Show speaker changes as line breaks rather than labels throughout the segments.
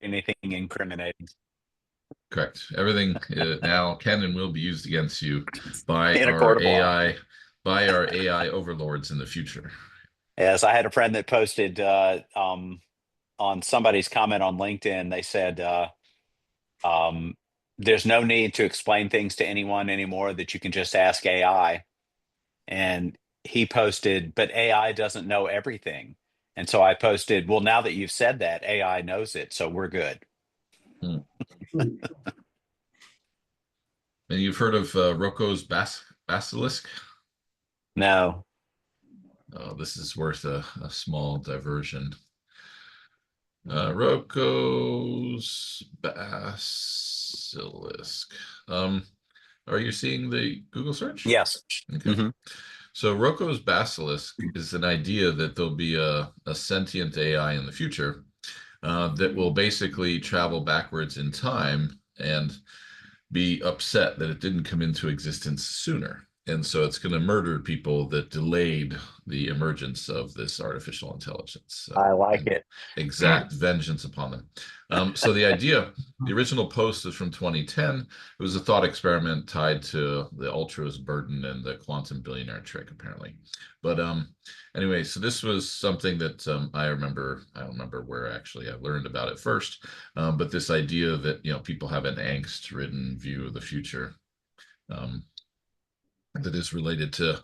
anything incriminating
Correct. Everything now can and will be used against you by
in a
our
court of law.
AI overlords in the future.
Yes, I had a friend that posted on somebody's comment on LinkedIn. They said, um, "There's no need to explain things to anyone anymore. That you can just ask AI." And he posted, "But AI doesn't know everything." And so I posted, "Well, now that you've said that, AI knows it, so we're good."
Hmm. And you've heard of Rocco's basilisk?
No.
This is worth a small diversion. Rocco's basilisk. Um, are you seeing the Google search?
Yes.
Okay.
Hmm.
So Rocco's basilisk is an idea that there'll be a sentient AI in the future that will basically travel backwards in time and be upset that it didn't come into existence sooner. And so it's going to murder people that delayed the emergence of this artificial intelligence
I like
and
it.
exact vengeance upon them. So the original post is from 2010. It was a thought experiment tied to the ultras burden and the quantum billionaire trick, apparently. But anyway, so this was something that I remember. I don't remember where actually I learned about it first, but this idea that people have an angst-ridden view of the future um, that is related to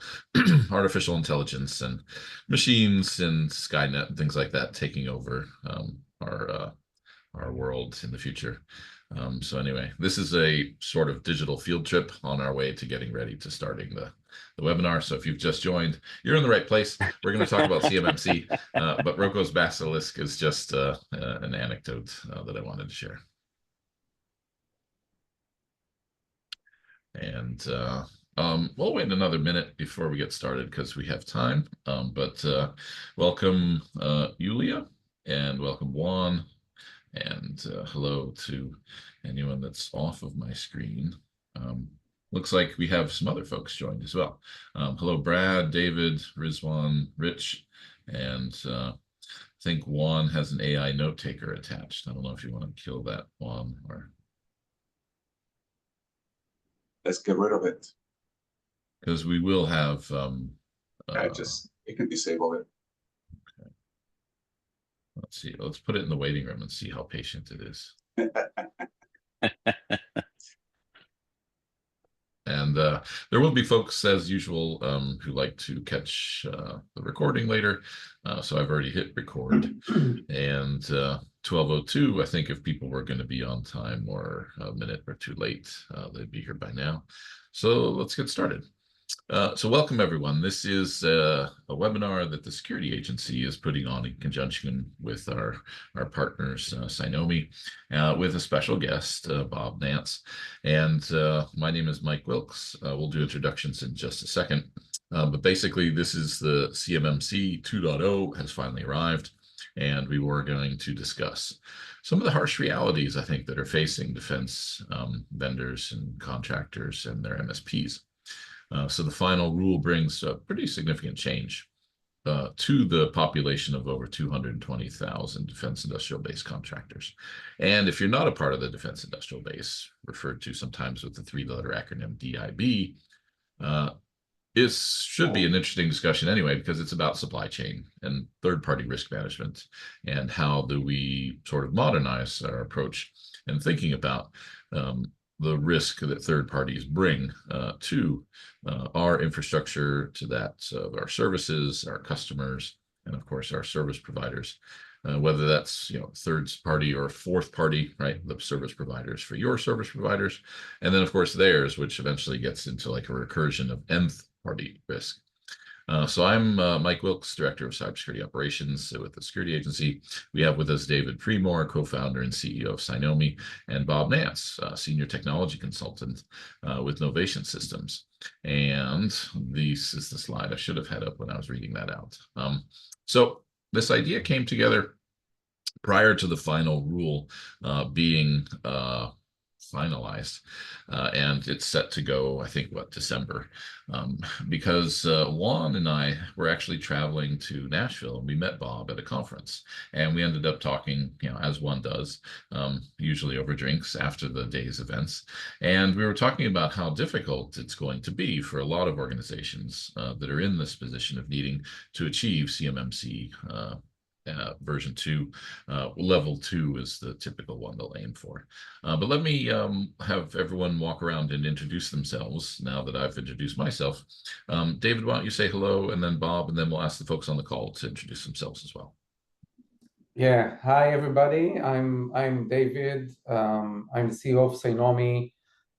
artificial intelligence and machines and Skynet and things like that taking over our world in the future. So anyway, this is a sort of digital field trip on our way to getting ready to starting the webinar. So if you've just joined, you're in the right place. We're going to talk about CMMC, but Rocco's basilisk is just an anecdote that I wanted to share. And we'll wait another minute before we get started because we have time. But welcome, Yulia, and welcome, Juan, and hello to anyone that's off of my screen. Looks like we have some other folks joined as well. Hello, Brad, David, Rizwan, Rich, and I think Juan has an AI note taker attached. I don't know if you want to kill that, Juan, or
let's get rid of it.
because we will have
You can disable it.
Okay. Let's see. Let's put it in the waiting room and see how patient it is. And there will be folks, as usual, who like to catch the recording later. So I've already hit record. And 12:02, I think if people were going to be on time or a minute or two late, they'd be here by now. So let's get started. So welcome, everyone. This is a webinar that the security agency is putting on in conjunction with our partners, Cynomi, with a special guest, Bob Nance. And my name is Mike Wilkes. We'll do introductions in just a second. But basically, this is the CMMC 2.0 has finally arrived. And we were going to discuss some of the harsh realities, I think, that are facing defense vendors and contractors and their MSPs. So the final rule brings a pretty significant change to the population of over 220,000 defense industrial base contractors. And if you're not a part of the defense industrial base, referred to sometimes with the three-letter acronym DIB, it should be an interesting discussion anyway, because it's about supply chain and third-party risk management and how do we sort of modernize our approach and thinking about the risk that third parties bring to our infrastructure, to that of our services, our customers, and of course our service providers, whether that's third party or fourth party, right? The service providers for your service providers, and then of course theirs, which eventually gets into like a recursion of nth party risk. So I'm Mike Wilkes, Director of Cybersecurity Operations with the security agency. We have with us David Primor, co-founder and CEO of Cynomi, and Bob Nance, Senior Technology Consultant with Novation Systems. And this is the slide I should have had up when I was reading that out. So this idea came together prior to the final rule being finalized, and it's set to go, I think, December, because Juan and I were actually traveling to Nashville, and we met Bob at a conference, and we ended up talking, as one does, usually over drinks after the day's events, and we were talking about how difficult it's going to be for a lot of organizations that are in this position of needing to achieve CMMC version 2. Level 2 is the typical one they'll aim for. But let me have everyone walk around and introduce themselves now that I've introduced myself. David, why don't you say hello, and then Bob, and then we'll ask the folks on the call to introduce themselves as well.
Yeah, hi everybody. I'm David. I'm the CEO of Cynomi.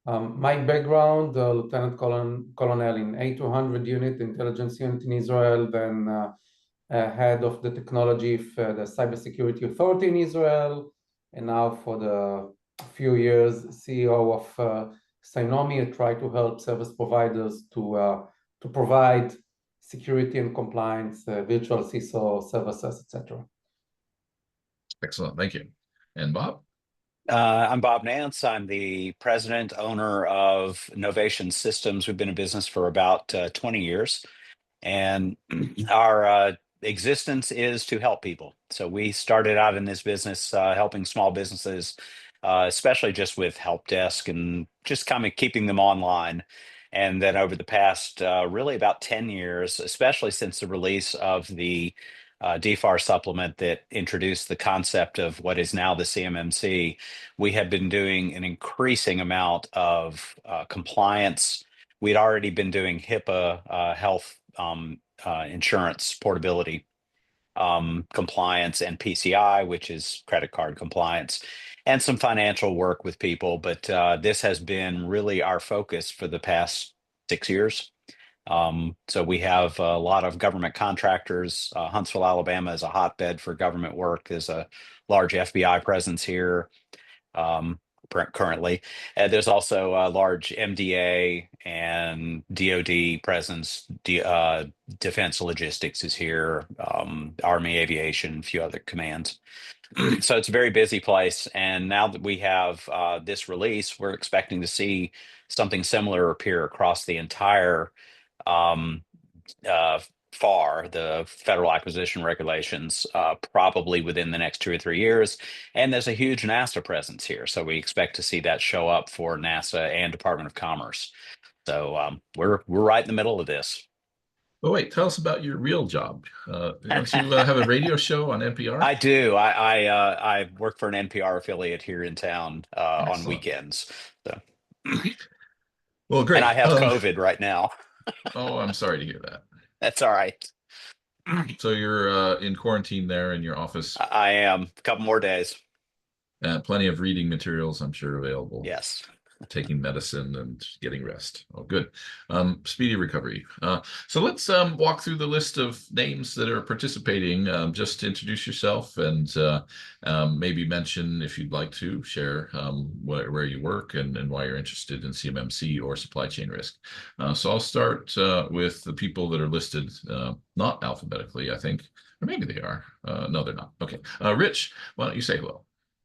My background, Lieutenant Colonel in A200 unit, intelligence unit in Israel, then head of the technology for the Cybersecurity Authority in Israel, and now for the few years CEO of Cynomi. I try to help service providers to provide security and compliance, virtual CISO services, etc.
Excellent, thank you. And Bob?
I'm Bob Nance. I'm the president, owner of Novation Systems. We've been in business for about 20 years. And our existence is to help people. So we started out in this business helping small businesses, especially just with help desk and just kind of keeping them online. And then over the past really about 10 years, especially since the release of the DFAR supplement that introduced the concept of what is now the CMMC, we have been doing an increasing amount of compliance. We'd already been doing HIPAA health insurance portability compliance, and PCI, which is credit card compliance, and some financial work with people. But this has been really our focus for the past 6 years. So we have a lot of government contractors. Huntsville, Alabama is a hotbed for government work. There's a large FBI presence here. Currently. There's also a large MDA and DoD presence. Defense Logistics is here, Army Aviation, a few other commands. So it's a very busy place. And now that we have this release, we're expecting to see something similar appear across the entire FAR, the Federal Acquisition Regulations, probably within the next 2 or 3 years. And there's a huge NASA presence here. So we expect to see that show up for NASA and Department of Commerce. So we're right in the middle of this.
Oh, wait, tell us about your real job. Don't you have a radio show on NPR?
I do. I work for an NPR affiliate here in town on weekends. So.
Well, great.
And I have COVID right now.
Oh, I'm sorry to hear that.
That's all right.
So you're in quarantine there in your office?
I am. A couple more days.
Plenty of reading materials, I'm sure, available.
Yes.
Taking medicine and getting rest. Oh, good. Speedy recovery. So let's walk through the list of names that are participating. Just introduce yourself and maybe mention, if you'd like to, share where you work and why you're interested in CMMC or supply chain risk. So I'll start with the people that are listed, not alphabetically, I think, or maybe they are. No, they're not. Okay. Rich, why don't you say hello?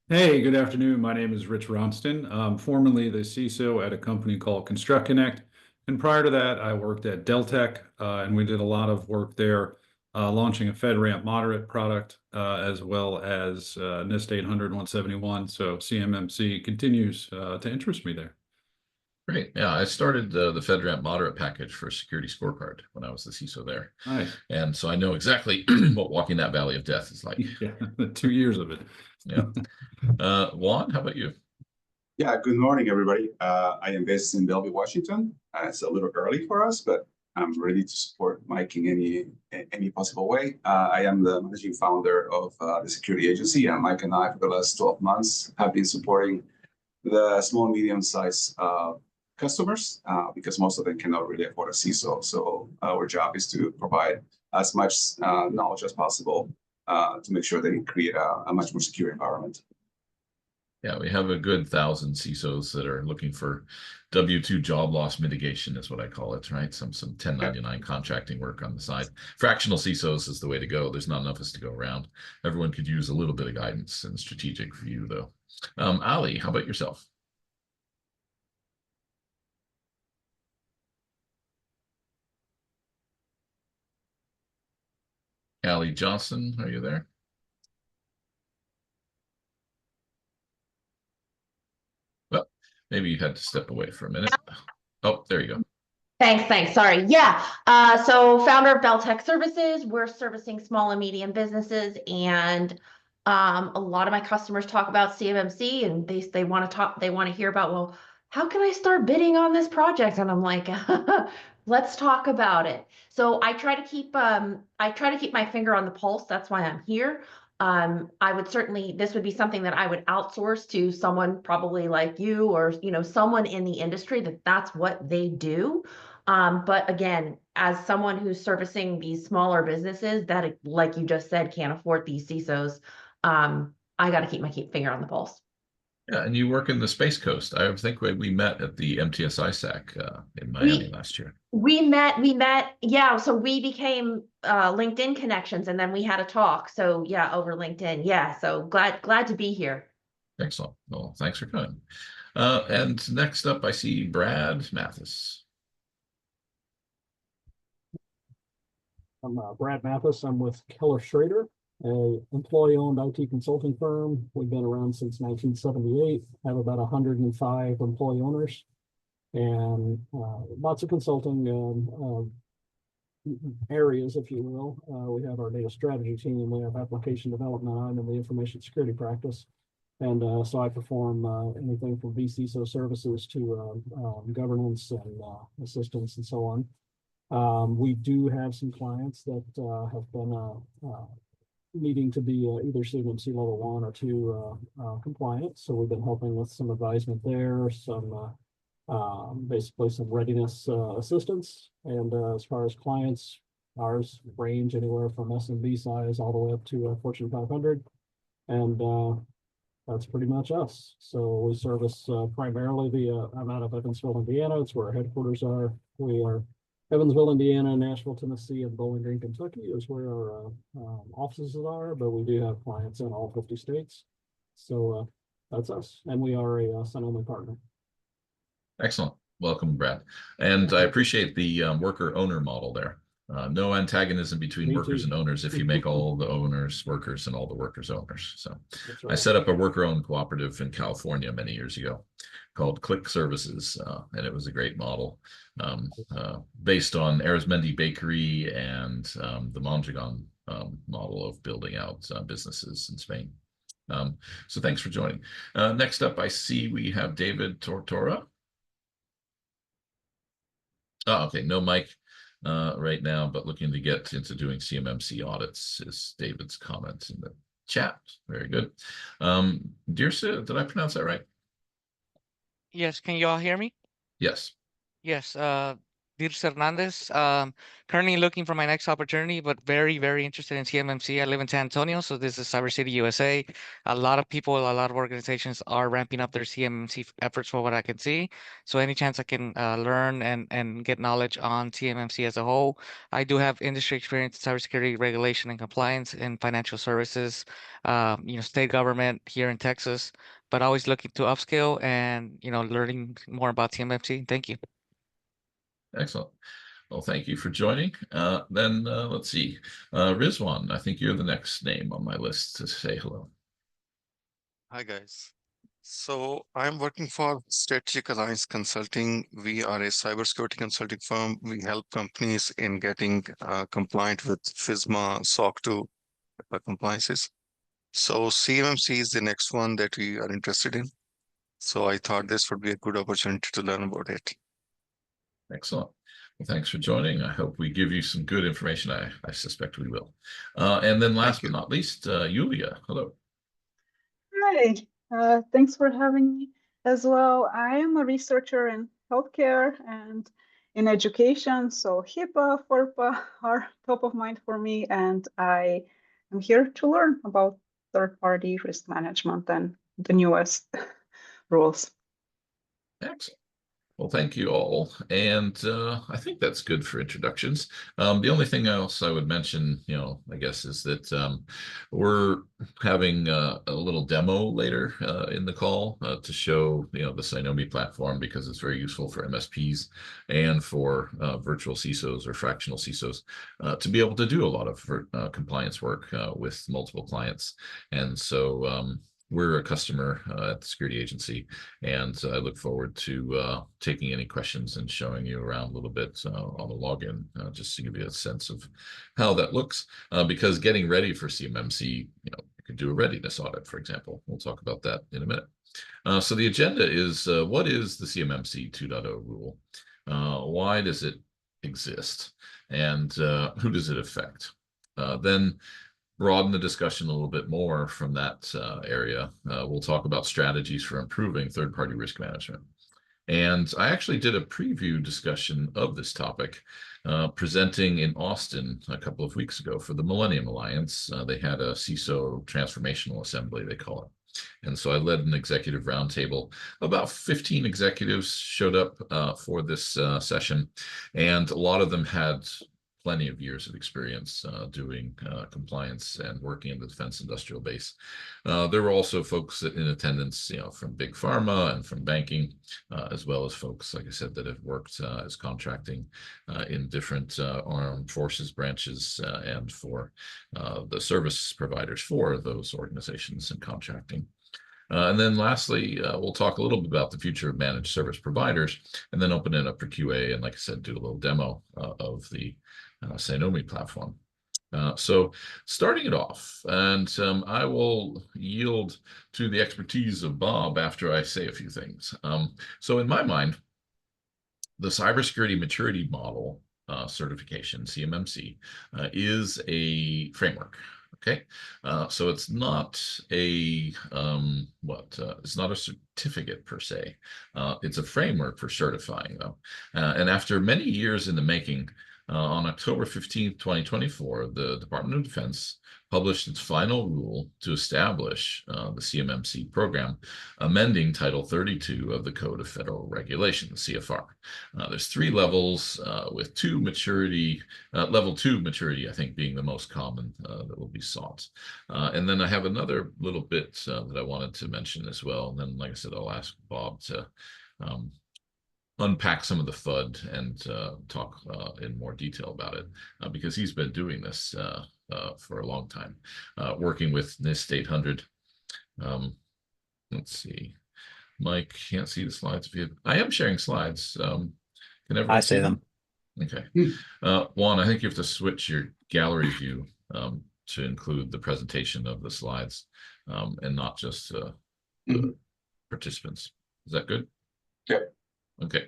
Hey, good afternoon. My name is Rich Ronston. I'm formerly the CISO at a company called Construct Connect. And prior to that, I worked at Deltek, and we did a lot of work there, launching a FedRAMP moderate product, as well as NIST 800 171. So CMMC continues to interest me there.
Great. Yeah, I started the FedRAMP moderate package for Security Scorecard when I was the CISO there.
Nice.
And so I know exactly what walking that valley of death is like.
Yeah, 2 years of it.
Yeah. Juan, how about you?
Yeah, good morning, everybody. I am based in Bellevue, Washington. It's a little early for us, but I'm ready to support Mike in any possible way. I am the managing founder of the security agency, and Mike and I, for the last 12 months, have been supporting the small, medium-sized customers because most of them cannot really afford a CISO. So our job is to provide as much knowledge as possible to make sure they create a much more secure environment.
Yeah, we have a good 1,000 CISOs that are looking for W-2 job loss mitigation is what I call it, right? Some 1099 contracting work on the side. Fractional CISOs is the way to go. There's not enough of us to go around. Everyone could use a little bit of guidance and strategic view, though. Ali, how about yourself? Callie Johnson, are you there? Well, maybe you had to step away for a minute. Oh, there you go.
Thanks. Sorry. Yeah. So founder of Bell Tech Services, we're servicing small and medium businesses, and a lot of my customers talk about CMMC, and they want to hear about, well, how can I start bidding on this project? And I'm like, let's talk about it. So I try to keep my finger on the pulse. That's why I'm here. This would be something that I would outsource to someone probably like you, or someone in the industry that's what they do. But again, as someone who's servicing these smaller businesses that, like you just said, can't afford these CISOs, I got to keep my finger on the pulse.
Yeah, and you work in the Space Coast. I think we met at the MTS ISAC in Miami last year.
We met. Yeah. So we became LinkedIn connections, and then we had a talk. So yeah, over LinkedIn. Yeah. So glad to be here.
Excellent. Well, thanks for coming. And next up, I see Brad Mathis.
I'm Brad Mathis. I'm with Keller Schrader, a employee-owned IT consulting firm. We've been around since 1978, have about 105 employee owners, and lots of consulting areas, if you will. We have our data strategy team, we have application development, and the information security practice. And so I perform anything from vCISO services to governance and assistance and so on. We do have some clients that have been needing to be either CMMC level 1 or 2 compliant. So we've been helping with some advisement there, some basically some readiness assistance. And as far as clients, ours range anywhere from SMB size all the way up to Fortune 500. And that's pretty much us. So we service primarily I'm out of Evansville, Indiana. It's where our headquarters are. We are Evansville, Indiana, Nashville, Tennessee, and Bowling Green, Kentucky is where our offices are, but we do have clients in all 50 states. So that's us, and we are a Cynomi partner.
Excellent. Welcome, Brad. And I appreciate the worker-owner model there. No antagonism between workers and owners if you make all the owners workers and all the workers owners. So right. I set up a worker-owned cooperative in California many years ago called Click Services, and it was a great model based on Arizmendi Bakery and the Mondragon model of building out businesses in Spain. So thanks for joining. Next up, I see we have David Tortora. Oh, okay, no mic right now, but looking to get into doing CMMC audits is David's comment in the chat. Very good. Dirce, did I pronounce that right?
Yes, can you all hear me?
Yes.
Yes, Dirce Hernandez. Currently looking for my next opportunity, but very, very interested in CMMC. I live in San Antonio, so this is Cyber City, USA. A lot of people, a lot of organizations are ramping up their CMMC efforts for what I can see. So any chance I can learn and get knowledge on CMMC as a whole. I do have industry experience in cybersecurity regulation and compliance in financial services, state government here in Texas, but always looking to upskill and, learning more about CMMC. Thank you.
Excellent. Well, thank you for joining. Then let's see. Rizwan, I think you're the next name on my list to say hello.
Hi, guys. So I'm working for Strategic Alliance Consulting. We are a cybersecurity consulting firm. We help companies in getting compliant with FISMA, SOC 2 compliances. So CMMC is the next one that we are interested in. So I thought this would be a good opportunity to learn about it.
Excellent. Well, thanks for joining. I hope we give you some good information. I suspect we will. And then last but not least, Yulia, hello.
Hi, thanks for having me as well. I am a researcher in healthcare and in education, so HIPAA, FERPA are top of mind for me, and I am here to learn about third-party risk management and the newest rules.
Excellent. Well, thank you all. And I think that's good for introductions. The only thing else I would mention, I guess, is that we're having a little demo later in the call to show, the Cynomi platform, because it's very useful for MSPs and for virtual CISOs or fractional CISOs to be able to do a lot of compliance work with multiple clients. And so we're a customer at the security agency, and I look forward to taking any questions and showing you around a little bit on the login, just to give you a sense of how that looks. Because getting ready for CMMC, you could do a readiness audit, for example. We'll talk about that in a minute. So the agenda is, what is the CMMC 2.0 rule? Why does it exist? And who does it affect? Then broaden the discussion a little bit more from that area. We'll talk about strategies for improving third-party risk management. And I actually did a preview discussion of this topic presenting in Austin a couple of weeks ago for the Millennium Alliance. They had a CISO transformational assembly, they call it. And so I led an executive roundtable. About 15 executives showed up for this session, and a lot of them had plenty of years of experience doing compliance and working in the defense industrial base. There were also folks in attendance, from big pharma and from banking, as well as folks, like I said, that have worked as contracting in different armed forces branches and for the service providers for those organizations and contracting. And then lastly, we'll talk a little bit about the future of managed service providers, and then open it up for QA, and like I said, do a little demo of the Cynomi platform. So starting it off, and I will yield to the expertise of Bob after I say a few things. So in my mind, the cybersecurity maturity model certification, CMMC, is a framework. Okay, so it's not a it's not a certificate per se. It's a framework for certifying, though. And after many years in the making, on October 15th, 2024, the Department of Defense published its final rule to establish the CMMC program, amending Title 32 of the Code of Federal Regulations, CFR. There's 3 levels with level 2 maturity, I think, being the most common that will be sought. And then I have another little bit that I wanted to mention as well. And then, like I said, I'll ask Bob to unpack some of the FUD and talk in more detail about it, because he's been doing this for a long time, working with NIST 800. Let's see. Mike, can't see the slides. I am sharing slides. Can everyone see them? Okay. Juan, I think you have to switch your gallery view to include the presentation of the slides and not just the participants. Is that good?
Yeah.
Okay,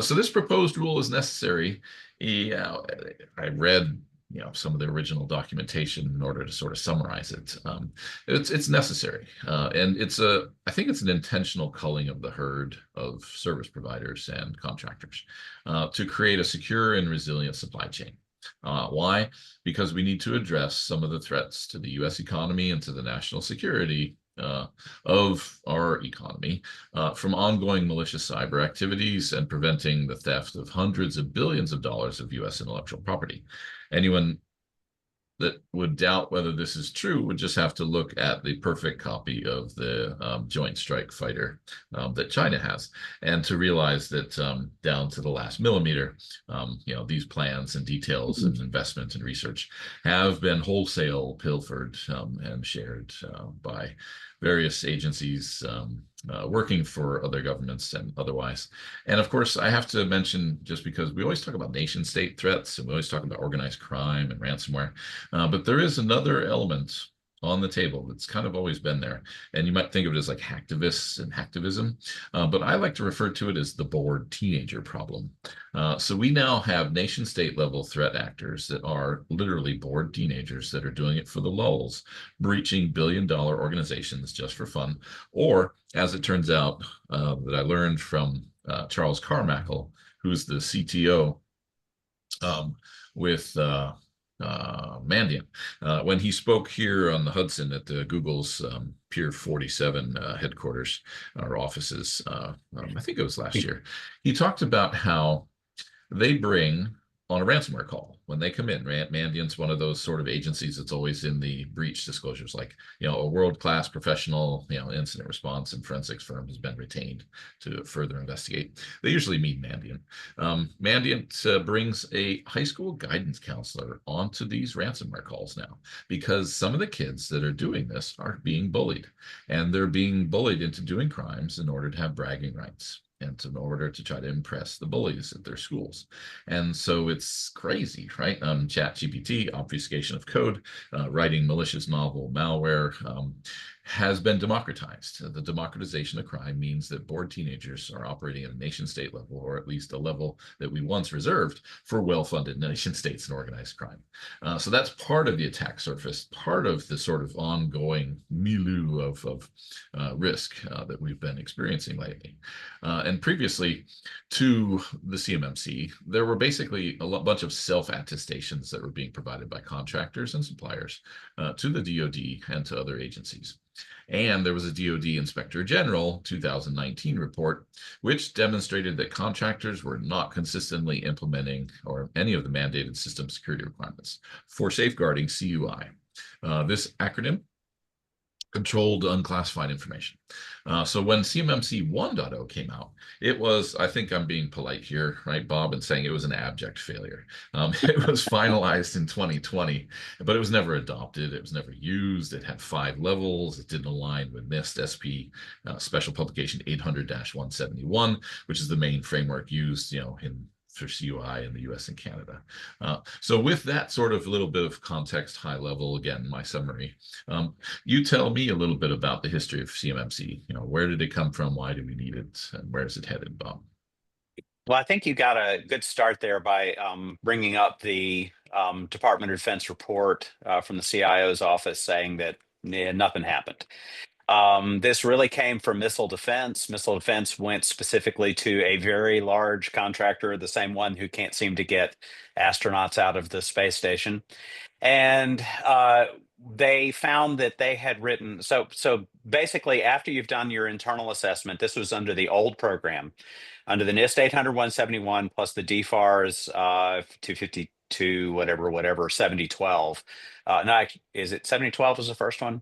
so this proposed rule is necessary. I read, some of the original documentation in order to sort of summarize it. It's necessary, and I think it's an intentional culling of the herd of service providers and contractors to create a secure and resilient supply chain. Why? Because we need to address some of the threats to the U.S. economy and to the national security of our economy from ongoing malicious cyber activities and preventing the theft of hundreds of billions of dollars of U.S. intellectual property. Anyone that would doubt whether this is true would just have to look at the perfect copy of the Joint Strike Fighter that China has, and to realize that down to the last millimeter, these plans and details and investment and research have been wholesale pilfered and shared by various agencies working for other governments and otherwise. And of course, I have to mention, just because we always talk about nation state threats and we always talk about organized crime and ransomware, but there is another element on the table that's kind of always been there. And you might think of it as like hacktivists and hacktivism, but I like to refer to it as the bored teenager problem. So we now have nation state level threat actors that are literally bored teenagers that are doing it for the lulz, breaching billion-dollar organizations just for fun. Or, as it turns out, that I learned from Charles Carmichael, who's the CTO with Mandiant, when he spoke here on the Hudson at Google's Pier 47 headquarters or offices. I think it was last year. He talked about how they bring on a ransomware call when they come in. Mandiant's one of those sort of agencies that's always in the breach disclosures, like, a world-class professional, incident response and forensics firm has been retained to further investigate. They usually mean Mandiant. Mandiant brings a high school guidance counselor onto these ransomware calls now, because some of the kids that are doing this are being bullied, and they're being bullied into doing crimes in order to have bragging rights and in order to try to impress the bullies at their schools. And so it's crazy, right? ChatGPT, obfuscation of code, writing malicious novel malware has been democratized. The democratization of crime means that bored teenagers are operating at a nation state level, or at least a level that we once reserved for well-funded nation states and organized crime. So that's part of the attack surface, part of the sort of ongoing milieu of risk that we've been experiencing lately. And previously to the CMMC, there were basically a bunch of self-attestations that were being provided by contractors and suppliers to the DoD and to other agencies. And there was a DoD Inspector General 2019 report, which demonstrated that contractors were not consistently implementing or any of the mandated system security requirements for safeguarding CUI. This acronym controlled unclassified information. So when CMMC 1.0 came out, it was, I think I'm being polite here, right, Bob, and saying it was an abject failure. It was finalized in 2020, but it was never adopted. It was never used. It had 5 levels. It didn't align with NIST SP Special Publication 800-171, which is the main framework used, for CUI in the US and Canada. So with that sort of little bit of context, high level, again, my summary, you tell me a little bit about the history of CMMC. Where did it come from? Why do we need it? And where is it headed, Bob?
Well, I think you got a good start there by bringing up the Department of Defense report from the CIO's office saying that nothing happened. This really came from Missile Defense. Missile Defense went specifically to a very large contractor, the same one who can't seem to get astronauts out of the space station. And they found that they had written, so basically after you've done your internal assessment, this was under the old program, under the NIST 800-171 plus the DFARS 252, whatever, 7012. No, is it 7012 was the first one?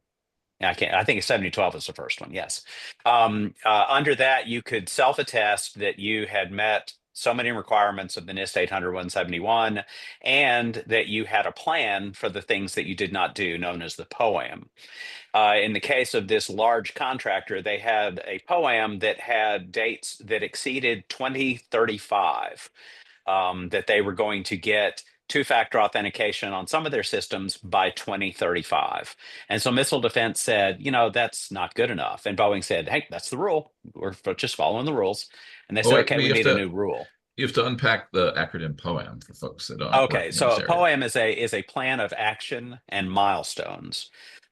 I think it's 7012 is the first one. Yes. Under that, you could self-attest that you had met so many requirements of the NIST 800-171 and that you had a plan for the things that you did not do, known as the POAM. In the case of this large contractor, they had a POAM that had dates that exceeded 2035, that they were going to get two-factor authentication on some of their systems by 2035. And so Missile Defense said, that's not good enough. And Boeing said, hey, that's the rule. We're just following the rules. And they said, okay, we need a new rule.
You have to unpack the acronym POAM for folks that don't.
Okay, so a POAM is a plan of action and milestones.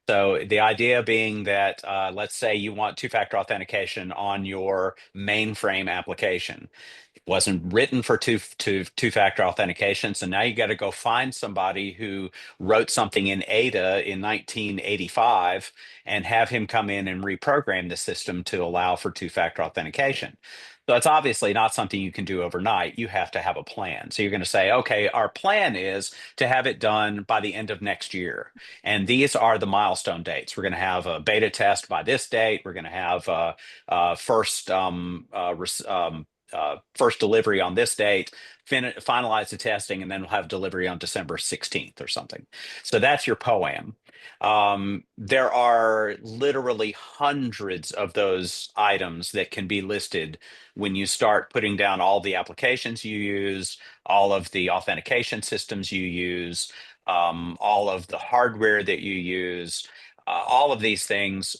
So the idea being that, let's say you want two-factor authentication on your mainframe application. It wasn't written for two-factor authentication, so now you got to go find somebody who wrote something in Ada in 1985 and have him come in and reprogram the system to allow for two-factor authentication. So that's obviously not something you can do overnight. You have to have a plan. So you're going to say, okay, our plan is to have it done by the end of next year. And these are the milestone dates. We're going to have a beta test by this date. We're going to have first delivery on this date, finalize the testing, and then we'll have delivery on December 16th or something. So that's your POAM. There are literally hundreds of those items that can be listed when you start putting down all the applications you use, all of the authentication systems you use, all of the hardware that you use, all of these things.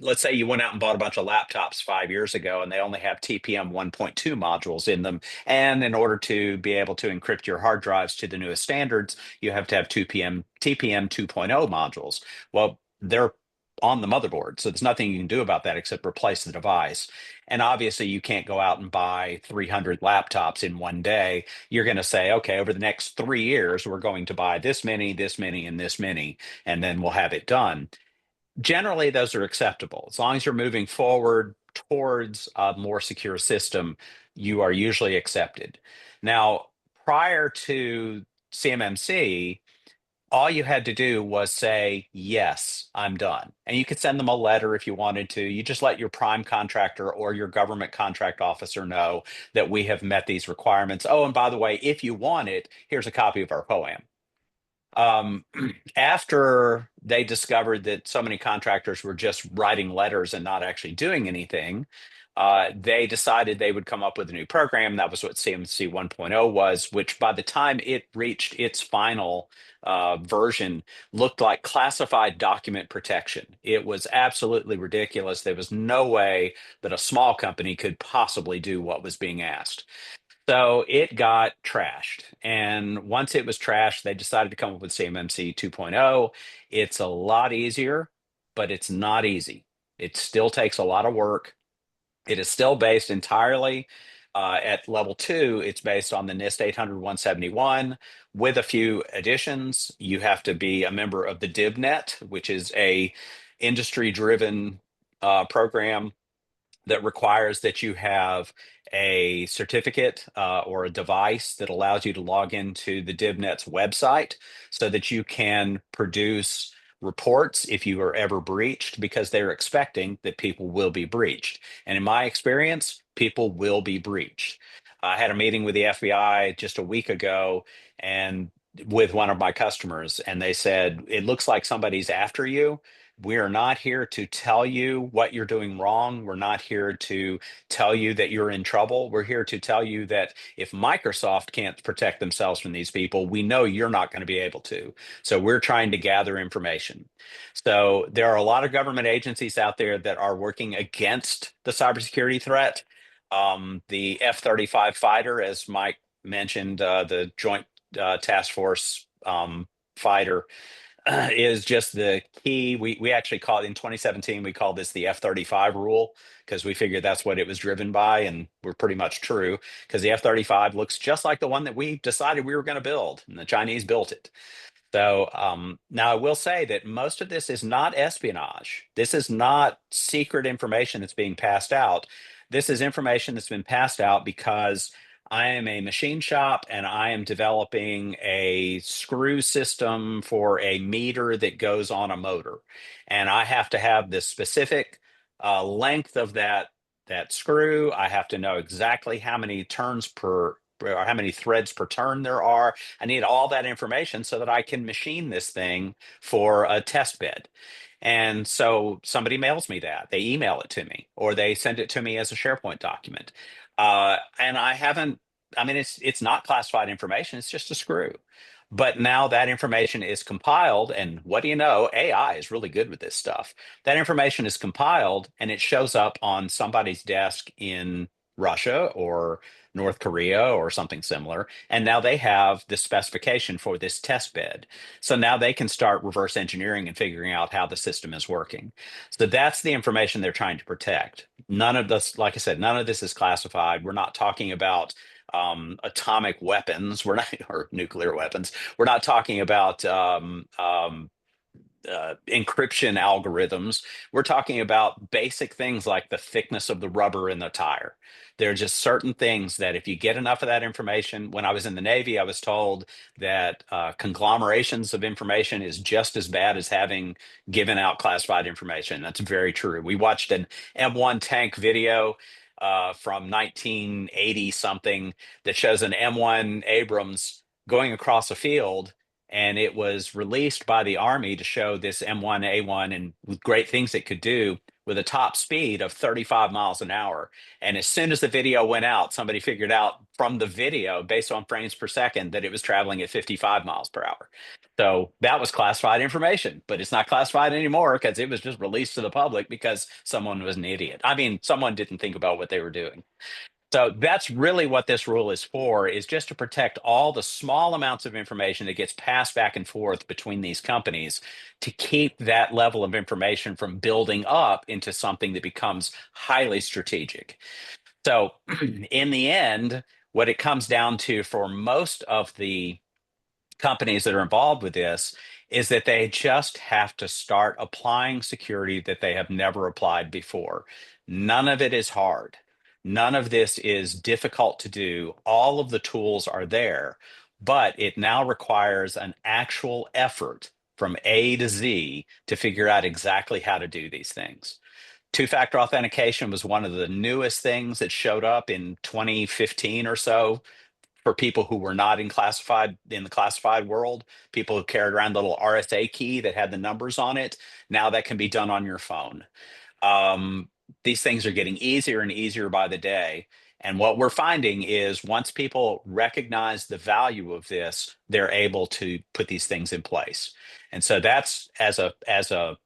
Let's say you went out and bought a bunch of laptops 5 years ago and they only have TPM 1.2 modules in them. And in order to be able to encrypt your hard drives to the newest standards, you have to have TPM 2.0 modules. Well, they're on the motherboard. So there's nothing you can do about that except replace the device. And obviously you can't go out and buy 300 laptops in one day. You're going to say, okay, over the next 3 years, we're going to buy this many, and this many, and then we'll have it done. Generally, those are acceptable. As long as you're moving forward towards a more secure system, you are usually accepted. Now, prior to CMMC, all you had to do was say, yes, I'm done. And you could send them a letter if you wanted to. You just let your prime contractor or your government contract officer know that we have met these requirements. Oh, and by the way, if you want it, here's a copy of our POAM. After they discovered that so many contractors were just writing letters and not actually doing anything, they decided they would come up with a new program. That was what CMMC 1.0 was, which by the time it reached its final version looked like classified document protection. It was absolutely ridiculous. There was no way that a small company could possibly do what was being asked. So it got trashed. And once it was trashed, they decided to come up with CMMC 2.0. It's a lot easier, but it's not easy. It still takes a lot of work. It is still based entirely at level 2. It's based on the NIST 800-171 with a few additions. You have to be a member of the DibNet, which is a industry-driven program that requires that you have a certificate or a device that allows you to log into the DibNet's website so that you can produce reports if you are ever breached, because they're expecting that people will be breached. And in my experience, people will be breached. I had a meeting with the FBI just a week ago and with one of my customers, and they said, it looks like somebody's after you. We are not here to tell you what you're doing wrong. We're not here to tell you that you're in trouble. We're here to tell you that if Microsoft can't protect themselves from these people, we know you're not going to be able to. So we're trying to gather information. So there are a lot of government agencies out there that are working against the cybersecurity threat. The F-35 fighter, as Mike mentioned, the Joint Task Force fighter, is just the key. We actually called in 2017, we called this the F-35 rule because we figured that's what it was driven by, and we're pretty much true, because the F-35 looks just like the one that we decided we were going to build, and the Chinese built it. So now I will say that most of this is not espionage. This is not secret information that's being passed out. This is information that's been passed out because I am a machine shop and I am developing a screw system for a meter that goes on a motor. And I have to have the specific length of that screw. I have to know exactly how many turns per, or how many threads per turn there are. I need all that information so that I can machine this thing for a test bed. And so somebody mails me that, they email it to me, or they send it to me as a SharePoint document. And I haven't, I mean, it's not classified information, it's just a screw. But now that information is compiled, and what do you know? AI is really good with this stuff. That information is compiled and it shows up on somebody's desk in Russia or North Korea or something similar. And now they have the specification for this test bed. So now they can start reverse engineering and figuring out how the system is working. So that's the information they're trying to protect. None of this, like I said, none of this is classified. We're not talking about atomic weapons. We're not, or nuclear weapons. We're not talking about encryption algorithms. We're talking about basic things like the thickness of the rubber in the tire. There are just certain things that if you get enough of that information, when I was in the Navy, I was told that conglomerations of information is just as bad as having given out classified information. That's very true. We watched an M1 tank video from 1980 something that shows an M1 Abrams going across a field, and it was released by the Army to show this M1A1 and with great things it could do with a top speed of 35 miles an hour. And as soon as the video went out, somebody figured out from the video, based on frames per second, that it was traveling at 55 miles per hour. So that was classified information, but it's not classified anymore because it was just released to the public because someone was an idiot. I mean, someone didn't think about what they were doing. So that's really what this rule is for, is just to protect all the small amounts of information that gets passed back and forth between these companies, to keep that level of information from building up into something that becomes highly strategic. So in the end, what it comes down to for most of the companies that are involved with this is that they just have to start applying security that they have never applied before. None of it is hard. None of this is difficult to do. All of the tools are there, but it now requires an actual effort from A to Z to figure out exactly how to do these things. Two-factor authentication was one of the newest things that showed up in 2015 or so for people who were not in the classified world, people who carried around the little RSA key that had the numbers on it. Now that can be done on your phone. These things are getting easier and easier by the day. And what we're finding is once people recognize the value of this, they're able to put these things in place. And so that's as a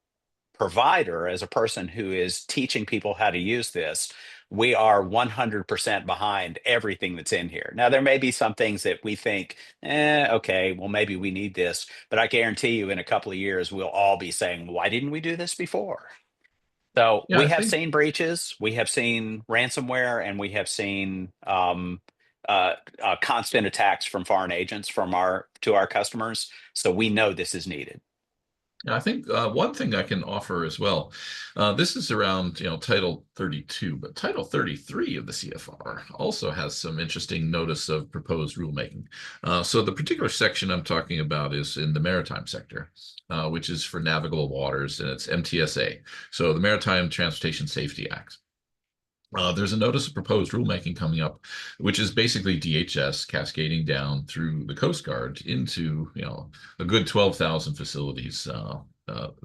provider, as a person who is teaching people how to use this, we are 100% behind everything that's in here. Now, there may be some things that we think, okay, well, maybe we need this, but I guarantee you in a couple of years, we'll all be saying, why didn't we do this before? So
Yeah,
we
I
have
think
seen breaches, we have seen ransomware, and we have seen constant attacks from foreign agents to our customers. So we know this is needed.
I think one thing I can offer as well, this is around, Title 32, but Title 33 of the CFR also has some interesting notice of proposed rulemaking. So the particular section I'm talking about is in the maritime sector, which is for navigable waters, and it's MTSA, so the Maritime Transportation Safety Act. There's a notice of proposed rulemaking coming up, which is basically DHS cascading down through the Coast Guard into, a good 12,000 facilities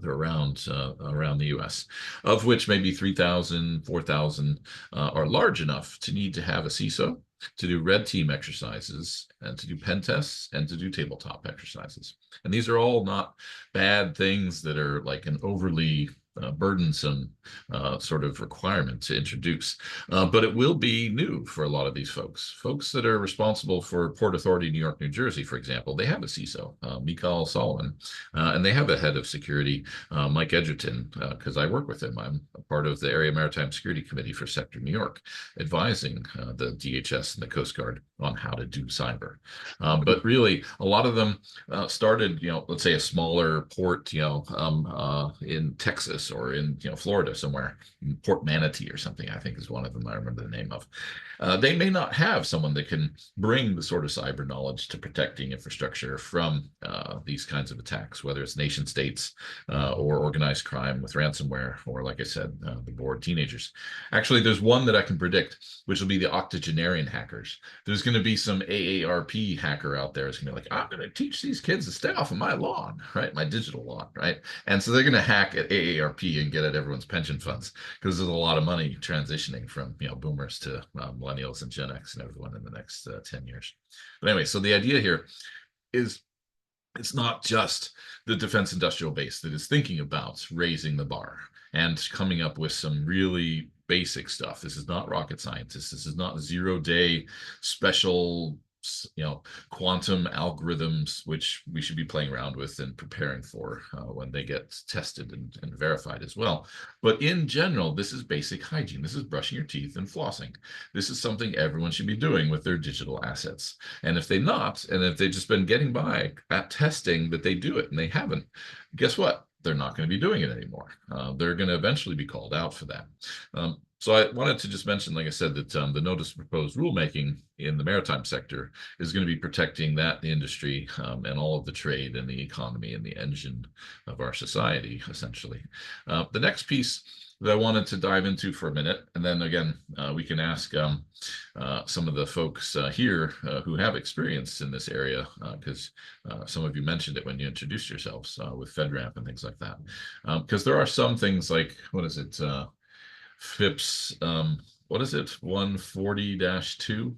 around the U.S., of which maybe 3,000, 4,000 are large enough to need to have a CISO, to do red team exercises, and to do pen tests, and to do tabletop exercises. And these are all not bad things that are like an overly burdensome sort of requirement to introduce. But it will be new for a lot of these folks that are responsible for Port Authority, New York, New Jersey, for example. They have a CISO, Mikhail Solomon, and they have a head of security, Mike Edgerton, because I work with him. I'm a part of the Area Maritime Security Committee for Sector New York, advising the DHS and the Coast Guard on how to do cyber. But really, a lot of them started, let's say a smaller port, in Texas or in Florida somewhere, Port Manatee or something, I think is one of them I remember the name of. They may not have someone that can bring the sort of cyber knowledge to protecting infrastructure from these kinds of attacks, whether it's nation states or organized crime with ransomware, or like I said, the bored teenagers. Actually, there's one that I can predict, which will be the octogenarian hackers. There's going to be some AARP hacker out there who's going to be like, I'm going to teach these kids to stay off of my lawn, right? My digital lawn, right? And so they're going to hack at AARP and get at everyone's pension funds, because there's a lot of money transitioning from boomers to millennials and Gen X and everyone in the next 10 years. But anyway, so the idea here is it's not just the defense industrial base that is thinking about raising the bar and coming up with some really basic stuff. This is not rocket scientists. This is not 0-day special quantum algorithms, which we should be playing around with and preparing for when they get tested and verified as well. But in general, this is basic hygiene. This is brushing your teeth and flossing. This is something everyone should be doing with their digital assets. And if they've not, and if they've just been getting by at testing that they do it and they haven't, guess what? They're not going to be doing it anymore. They're going to eventually be called out for that. So I wanted to just mention, like I said, that the notice of proposed rulemaking in the maritime sector is going to be protecting the industry and all of the trade and the economy and the engine of our society, essentially. The next piece that I wanted to dive into for a minute, and then again, we can ask some of the folks here who have experience in this area, because some of you mentioned it when you introduced yourselves with FedRAMP and things like that. Because there are some things like, what is it? FIPS, what is it? 140-2.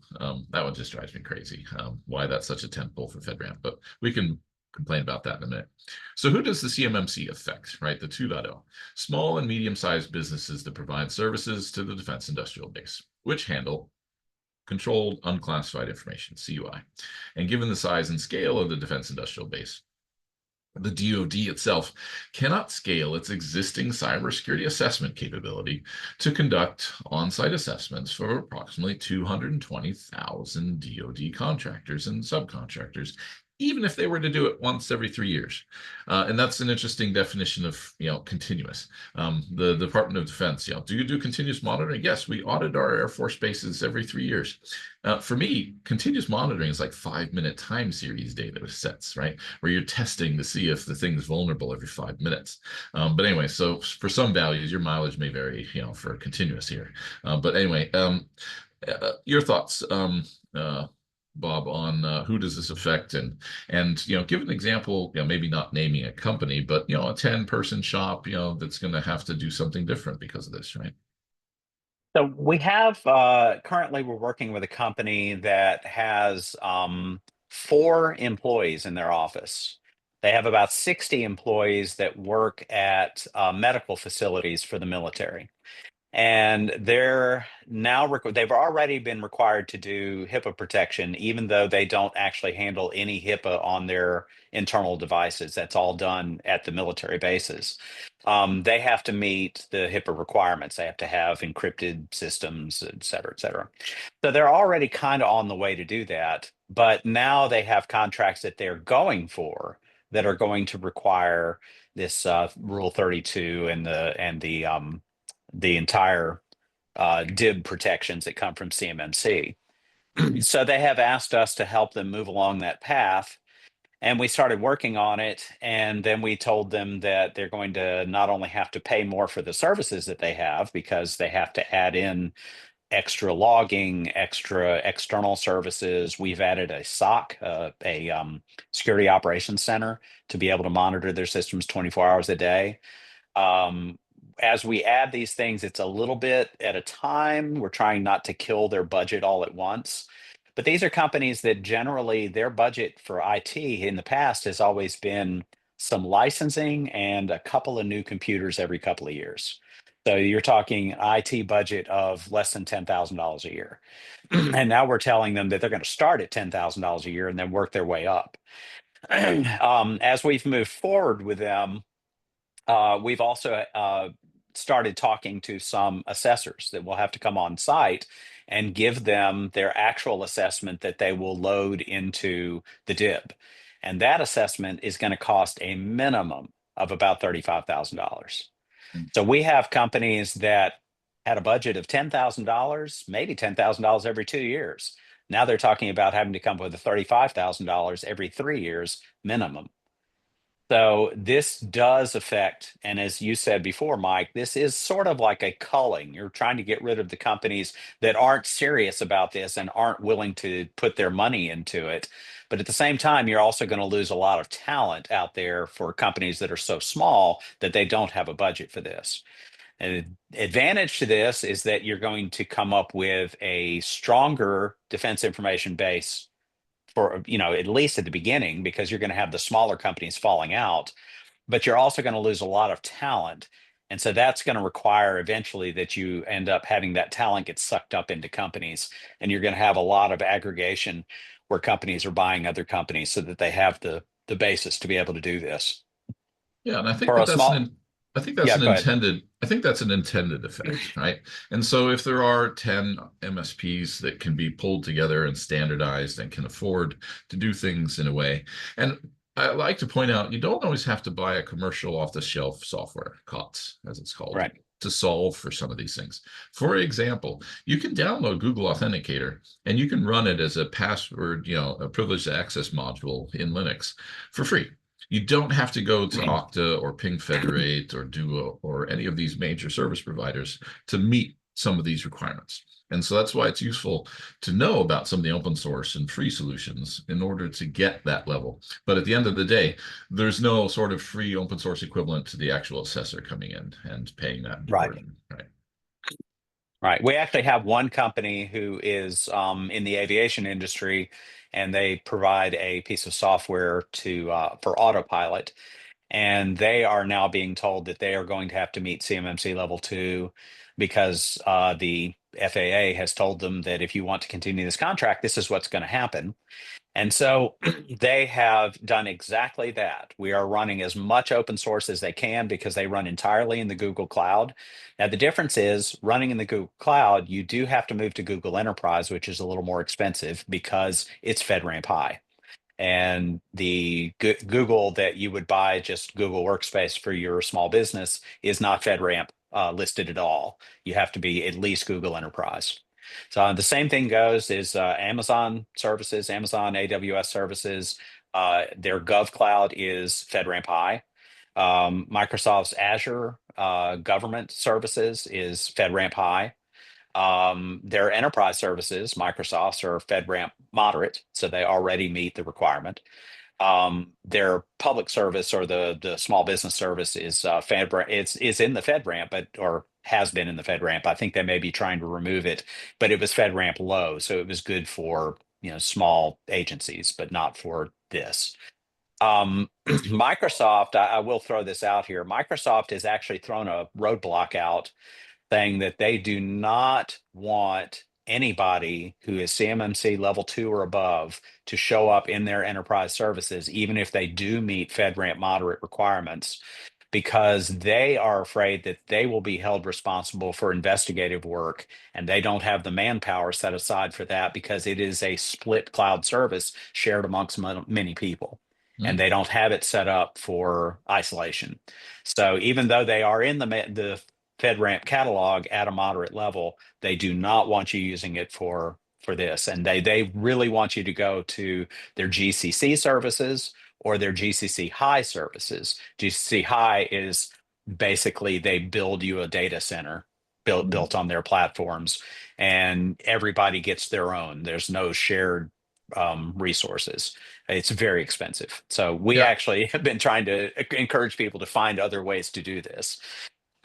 That one just drives me crazy. Why that's such a tentpole for FedRAMP, but we can complain about that in a minute. So who does the CMMC affect, right? The 2.0. Small and medium-sized businesses that provide services to the defense industrial base, which handle controlled unclassified information, CUI. And given the size and scale of the defense industrial base, the DoD itself cannot scale its existing cybersecurity assessment capability to conduct on-site assessments for approximately 220,000 DoD contractors and subcontractors, even if they were to do it once every 3 years. And that's an interesting definition of, continuous. The Department of Defense, do you do continuous monitoring? Yes, we audit our Air Force bases every 3 years. For me, continuous monitoring is like 5-minute time series data sets, right? Where you're testing to see if the thing's vulnerable every 5 minutes. But anyway, so for some values, your mileage may vary, for continuous here. But anyway, your thoughts, Bob, on who does this affect, and give an example, maybe not naming a company, but a 10-person shop, that's going to have to do something different because of this, right?
So we have currently we're working with a company that has 4 employees in their office. They have about 60 employees that work at medical facilities for the military. And they're now they've already been required to do HIPAA protection, even though they don't actually handle any HIPAA on their internal devices. That's all done at the military bases. They have to meet the HIPAA requirements. They have to have encrypted systems, et cetera, et cetera. So they're already kind of on the way to do that. But now they have contracts that they're going for that are going to require this Rule 32 and the entire DIB protections that come from CMMC. So they have asked us to help them move along that path. And we started working on it. And then we told them that they're going to not only have to pay more for the services that they have, because they have to add in extra logging, extra external services. We've added a SOC, security operations center, to be able to monitor their systems 24 hours a day. As we add these things, it's a little bit at a time. We're trying not to kill their budget all at once. But these are companies that generally their budget for IT in the past has always been some licensing and a couple of new computers every couple of years. So you're talking IT budget of less than $10,000 a year. And now we're telling them that they're going to start at $10,000 a year and then work their way up. As we've moved forward with them, we've also started talking to some assessors that will have to come on site and give them their actual assessment that they will load into the DIB. And that assessment is going to cost a minimum of about $35,000. So we have companies that had a budget of $10,000, maybe $10,000 every 2 years. Now they're talking about having to come up with $35,000 every 3 years minimum. So this does affect, and as you said before, Mike, this is sort of like a culling. You're trying to get rid of the companies that aren't serious about this and aren't willing to put their money into it. But at the same time, you're also going to lose a lot of talent out there for companies that are so small that they don't have a budget for this. An advantage to this is that you're going to come up with a stronger defense information base for, at least at the beginning, because you're going to have the smaller companies falling out, but you're also going to lose a lot of talent. And so that's going to require eventually that you end up having that talent get sucked up into companies, and you're going to have a lot of aggregation where companies are buying other companies so that they have the basis to be able to do this.
Yeah, and I think
For a
that's
small,
an
go ahead.
intended effect, right? And so if there are 10 MSPs that can be pulled together and standardized and can afford to do things in a way, and I like to point out, you don't always have to buy a commercial off-the-shelf software, COTS, as it's called,
Right.
to solve for some of these things. For example, you can download Google Authenticator and you can run it as a password, a privileged access module in Linux for free. You don't have to go to Okta or Ping Federate or Duo or any of these major service providers to meet some of these requirements. And so that's why it's useful to know about some of the open source and free solutions in order to get that level. But at the end of the day, there's no sort of free open source equivalent to the actual assessor coming in and paying that
Right.
burden. Right.
Right. We actually have one company who is in the aviation industry, and they provide a piece of software for autopilot. And they are now being told that they are going to have to meet CMMC level 2 because the FAA has told them that if you want to continue this contract, this is what's going to happen. And so they have done exactly that. We are running as much open source as they can because they run entirely in the Google Cloud. Now, the difference is running in the Google Cloud, you do have to move to Google Enterprise, which is a little more expensive because it's FedRAMP High. And the Google that you would buy, just Google Workspace for your small business, is not FedRAMP listed at all. You have to be at least Google Enterprise. So the same thing goes is Amazon services, Amazon AWS services. Their GovCloud is FedRAMP High. Microsoft's Azure government services is FedRAMP High. Their enterprise services, Microsoft's, are FedRAMP Moderate, so they already meet the requirement. Their public service, or the small business service, is FedRAMP. It's in the FedRAMP, but or has been in the FedRAMP. I think they may be trying to remove it, but it was FedRAMP low, so it was good for small agencies, but not for this. Microsoft, I will throw this out here. Microsoft has actually thrown a roadblock out saying that they do not want anybody who is CMMC level 2 or above to show up in their enterprise services, even if they do meet FedRAMP moderate requirements, because they are afraid that they will be held responsible for investigative work, and they don't have the manpower set aside for that because it is a split cloud service shared amongst many people. And they don't have it set up for isolation. So even though they are in the FedRAMP catalog at a moderate level, they do not want you using it for this. And they really want you to go to their GCC services or their GCC high services. GCC high is basically they build you a data center built on their platforms, and everybody gets their own. There's no shared resources. It's very expensive. So we actually have been trying to encourage people to find other ways to do this.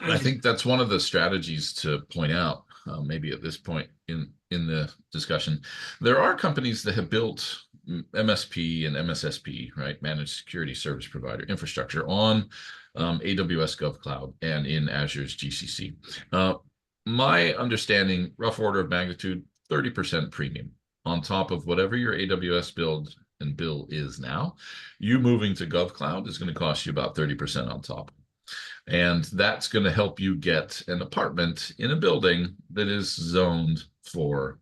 I think that's one of the strategies to point out, maybe at this point in the discussion. There are companies that have built MSP and MSSP, right, Managed Security Service Provider infrastructure, on AWS GovCloud and in Azure's GCC. My understanding, rough order of magnitude, 30% premium on top of whatever your AWS build and bill is now. You moving to GovCloud is going to cost you about 30% on top. And that's going to help you get an apartment in a building that is zoned for,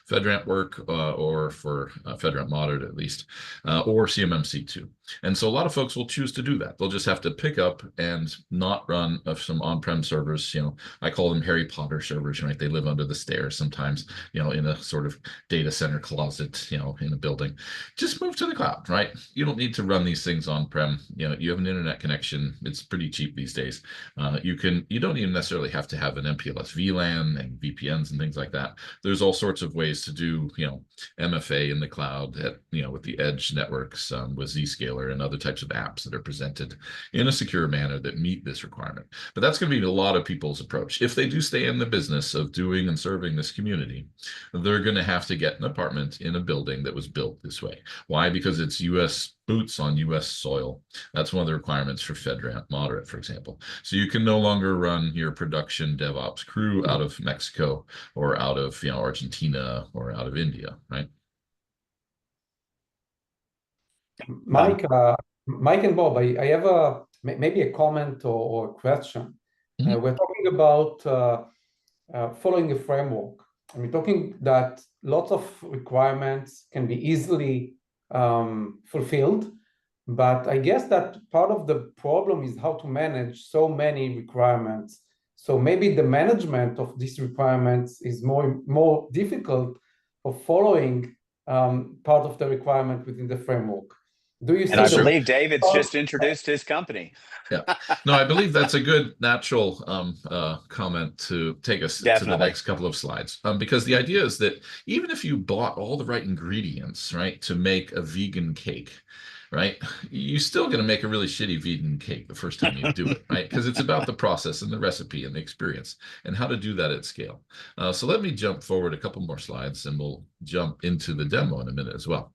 FedRAMP work, or for FedRAMP moderate at least, or CMMC 2. And so a lot of folks will choose to do that. They'll just have to pick up and not run some on-prem servers. I call them Harry Potter servers, right? They live under the stairs sometimes, in a sort of data center closet, in a building. Just move to the cloud, right? You don't need to run these things on-prem. You have an internet connection. It's pretty cheap these days. You don't even necessarily have to have an MPLS VLAN and VPNs and things like that. There's all sorts of ways to do, MFA in the cloud with the edge networks, with Zscaler and other types of apps that are presented in a secure manner that meet this requirement. But that's going to be a lot of people's approach. If they do stay in the business of doing and serving this community, they're going to have to get an apartment in a building that was built this way. Why? Because it's US boots on US soil. That's one of the requirements for FedRAMP moderate, for example. So you can no longer run your production DevOps crew out of Mexico or out of Argentina or out of India, right?
Mike and Bob, I have maybe a comment or a question. We're talking about following a framework. And we're talking that lots of requirements can be easily fulfilled, but I guess that part of the problem is how to manage so many requirements. So maybe the management of these requirements is more difficult for following part of the requirement within the framework. Do you see?
And I believe David's just introduced his company.
Yeah, no, I believe that's a good natural comment to take us to the next couple of slides, because the idea is that even if you bought all the right ingredients, right, to make a vegan cake, right? You're still going to make a really shitty vegan cake the first time you do it, right? Because it's about the process and the recipe and the experience and how to do that at scale. So let me jump forward a couple more slides and we'll jump into the demo in a minute as well.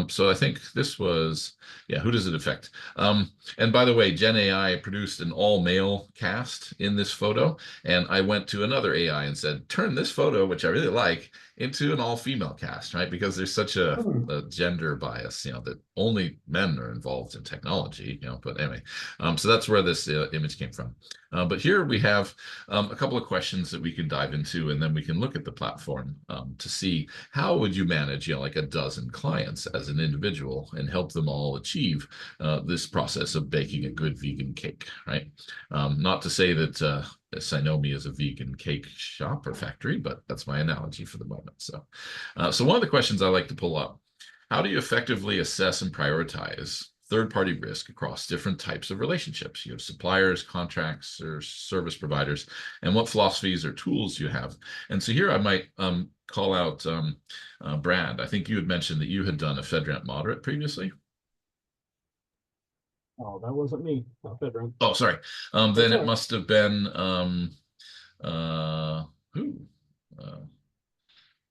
So I think this was, yeah, who does it affect? And by the way, Gen AI produced an all-male cast in this photo, and I went to another AI and said, turn this photo, which I really like, into an all-female cast, right? Because there's such a gender bias, you know, that only men are involved in technology, you know, but anyway, so that's where this image came from. But here we have a couple of questions that we can dive into, and then we can look at the platform to see how would you manage, you know, like a dozen clients as an individual and help them all achieve this process of baking a good vegan cake, right? Not to say that Cynomi is a vegan cake shop or factory, but that's my analogy for the moment. So, so one of the questions I like to pull up, how do you effectively assess and prioritize third-party risk across different types of relationships? You have suppliers, contracts, or service providers, and what philosophies or tools you have. And so here I might call out Brad. I think you had mentioned that you had done a FedRAMP moderate previously.
Oh, that wasn't me, not FedRAMP.
Oh, sorry. Then it
right.
must have been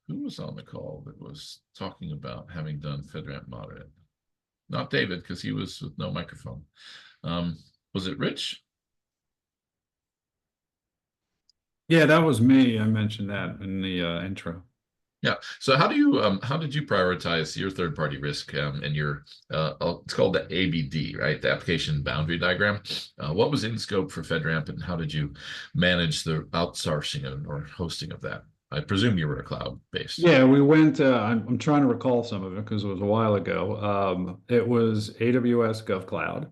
who was on the call that was talking about having done FedRAMP moderate? Not David, because he was with no microphone. Was it Rich?
Yeah, that was me. I mentioned that in the intro.
Yeah. So how do you how did you prioritize your third-party risk and your it's called the ABD, right? The application boundary diagram. What was in scope for FedRAMP, and how did you manage the outsourcing or hosting of that? I presume you were a cloud-based.
Yeah, we went, I'm trying to recall some of it because it was a while ago. It was AWS GovCloud.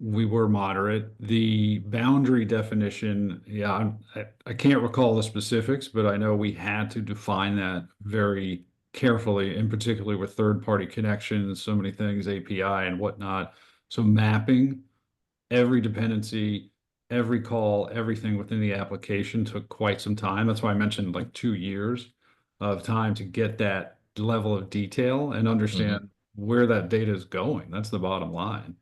We were moderate. The boundary definition, yeah, I can't recall the specifics, but I know we had to define that very carefully, in particular with third-party connections, so many things, API and whatnot. So mapping every dependency, every call, everything within the application took quite some time. That's why I mentioned like 2 years of time to get that level of detail and understand where that data is going. That's the bottom line.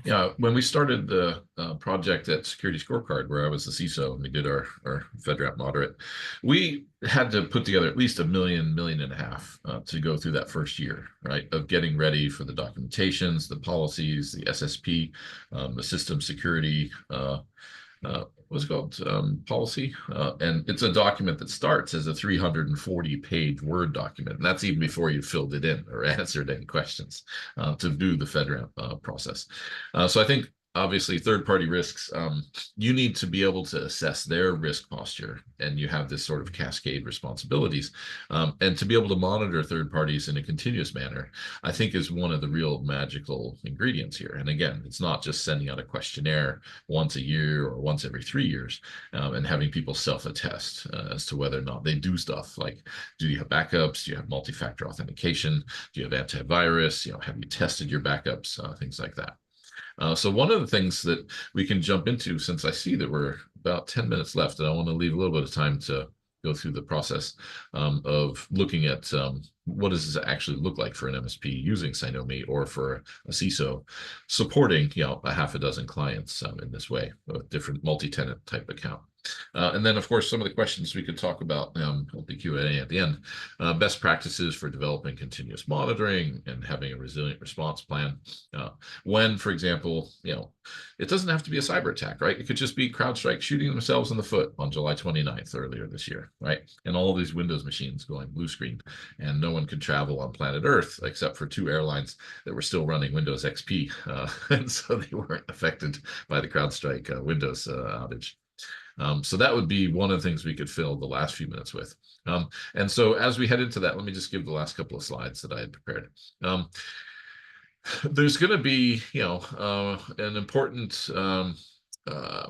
Yeah, when we started the project at Security Scorecard, where I was the CISO and we did our FedRAMP moderate, we had to put together at least $1 million, $1.5 million to go through that first year, right, of getting ready for the documentations, the policies, the SSP, the system security, what's it called, policy, and it's a document that starts as a 340-page Word document, and that's even before you filled it in or answered any questions to do the FedRAMP process. So I think obviously third-party risks, you need to be able to assess their risk posture, and you have this sort of cascade responsibilities, and to be able to monitor third parties in a continuous manner, I think is one of the real magical ingredients here. And again, it's not just sending out a questionnaire once a year or once every 3 years and having people self-attest as to whether or not they do stuff like, do you have backups? Do you have multi-factor authentication? Do you have antivirus? You know, have you tested your backups? Things like that. So one of the things that we can jump into, since I see that we're about 10 minutes left, and I want to leave a little bit of time to go through the process of looking at what does this actually look like for an MSP using Cynomi, or for a CISO supporting, you know, a half a dozen clients in this way, a different multi-tenant type account. And then, of course, some of the questions we could talk about at the Q&A at the end. Best practices for developing continuous monitoring and having a resilient response plan. When, for example, you know, it doesn't have to be a cyber attack, right? It could just be CrowdStrike shooting themselves in the foot on July 29th earlier this year, right? And all these Windows machines going blue screen, and no one could travel on planet Earth except for 2 airlines that were still running Windows XP, and so they weren't affected by the CrowdStrike Windows outage. So that would be one of the things we could fill the last few minutes with. And so as we head into that, let me just give the last couple of slides that I had prepared. There's going to be, you know, an important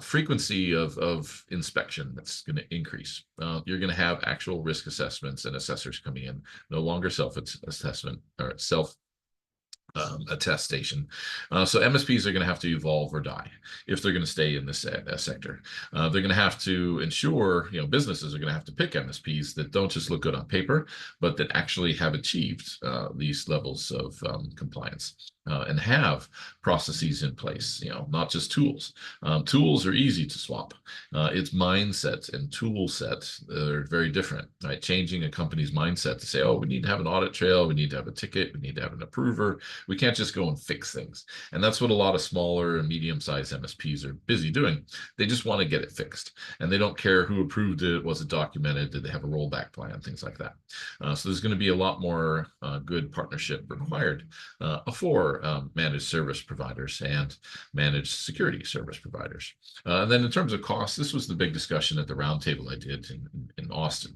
frequency of inspection that's going to increase. You're going to have actual risk assessments and assessors coming in, no longer self-assessment or self attestation. So MSPs are going to have to evolve or die if they're going to stay in this sector. They're going to have to ensure, businesses are going to have to pick MSPs that don't just look good on paper, but that actually have achieved these levels of compliance. And have processes in place, not just tools. Tools are easy to swap. It's mindset and tool set that are very different, right? Changing a company's mindset to say, oh, we need to have an audit trail, we need to have a ticket, we need to have an approver. We can't just go and fix things. And that's what a lot of smaller and medium-sized MSPs are busy doing. They just want to get it fixed. And they don't care who approved it, was it documented, did they have a rollback plan, things like that. So there's going to be a lot more good partnership required for managed service providers and managed security service providers. And then in terms of costs, this was the big discussion at the roundtable I did in Austin.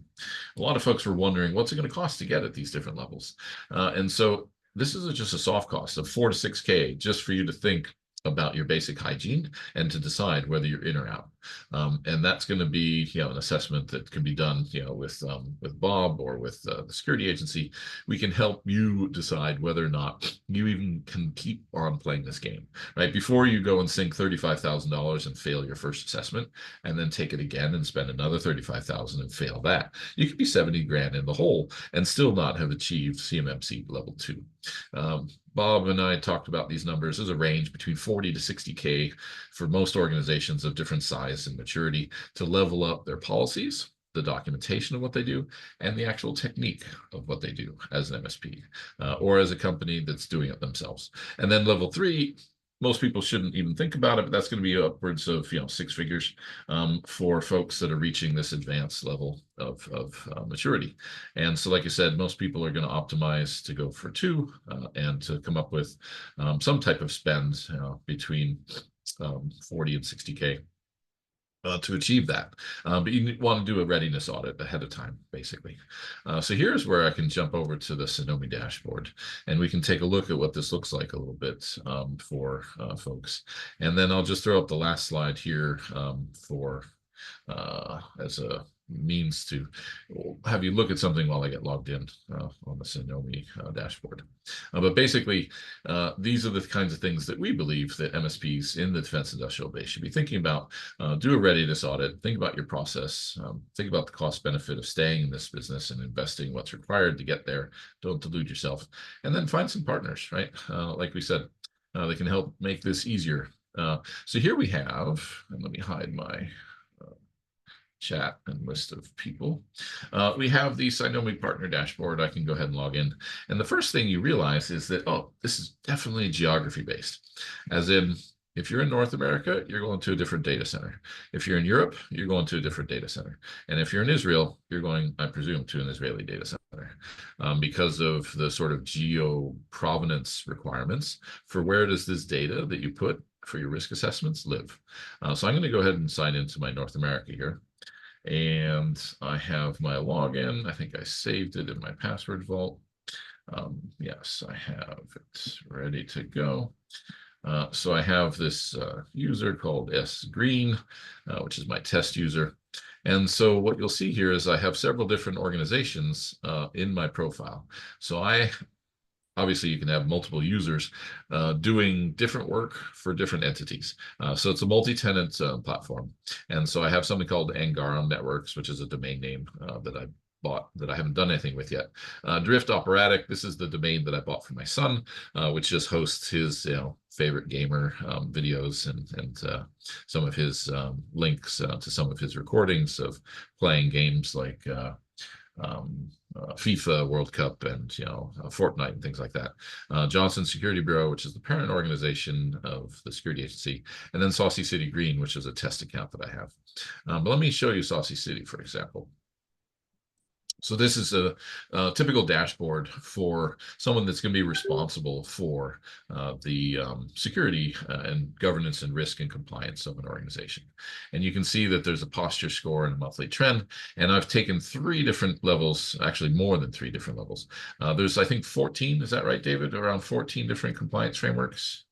A lot of folks were wondering, what's it going to cost to get at these different levels? And so this is just a soft cost of $4 to $6K just for you to think about your basic hygiene and to decide whether you're in or out. And that's going to be, an assessment that can be done, with Bob or with the security agency. We can help you decide whether or not you even can keep on playing this game, right? Before you go and sink $35,000 and fail your first assessment, and then take it again and spend another $35,000 and fail that, you could be 70 grand in the hole and still not have achieved CMMC level 2. Bob and I talked about these numbers. There's a range between 40 to 60K for most organizations of different size and maturity to level up their policies, the documentation of what they do, and the actual technique of what they do as an MSP or as a company that's doing it themselves. And then level 3, most people shouldn't even think about it, but that's going to be upwards of 6 figures for folks that are reaching this advanced level of maturity. And so, like I said, most people are going to optimize to go for 2 and to come up with some type of spend between 40 and 60K. To achieve that. But you want to do a readiness audit ahead of time, basically. So here's where I can jump over to the Cynomi dashboard, and we can take a look at what this looks like a little bit for folks. And then I'll just throw up the last slide here for as a means to have you look at something while I get logged in on the Cynomi dashboard. But basically, these are the kinds of things that we believe that MSPs in the defense industrial base should be thinking about. Do a readiness audit, think about your process, think about the cost benefit of staying in this business and investing what's required to get there. Don't delude yourself. And then find some partners, right? Like we said, they can help make this easier. So here we have, and let me hide my chat and list of people. We have the Cynomi partner dashboard. I can go ahead and log in. And the first thing you realize is that, oh, this is definitely geography based. As in, if you're in North America, you're going to a different data center. If you're in Europe, you're going to a different data center. And if you're in Israel, you're going, I presume, to an Israeli data center because of the sort of geo provenance requirements for where does this data that you put for your risk assessments live. So I'm going to go ahead and sign into my North America here. And I have my login. I think I saved it in my password vault. Yes, I have it ready to go. So I have this user called sgreen, which is my test user. And so what you'll see here is I have several different organizations in my profile. So obviously, you can have multiple users doing different work for different entities. So it's a multi-tenant platform. And so I have something called Angarum Networks, which is a domain name that I bought that I haven't done anything with yet. Drift Operatic, this is the domain that I bought for my son, which just hosts his favorite gamer videos and some of his links to some of his recordings of playing games like FIFA World Cup and Fortnite and things like that. Johnson Security Bureau, which is the parent organization of the security agency, and then Saucy City Green, which is a test account that I have. But let me show you Saucy City, for example. So this is a typical dashboard for someone that's going to be responsible for the security and governance and risk and compliance of an organization. And you can see that there's a posture score and a monthly trend. And I've taken 3 different levels, actually more than 3 different levels. There's, I think, 14. Is that right, David? Around 14 different compliance frameworks.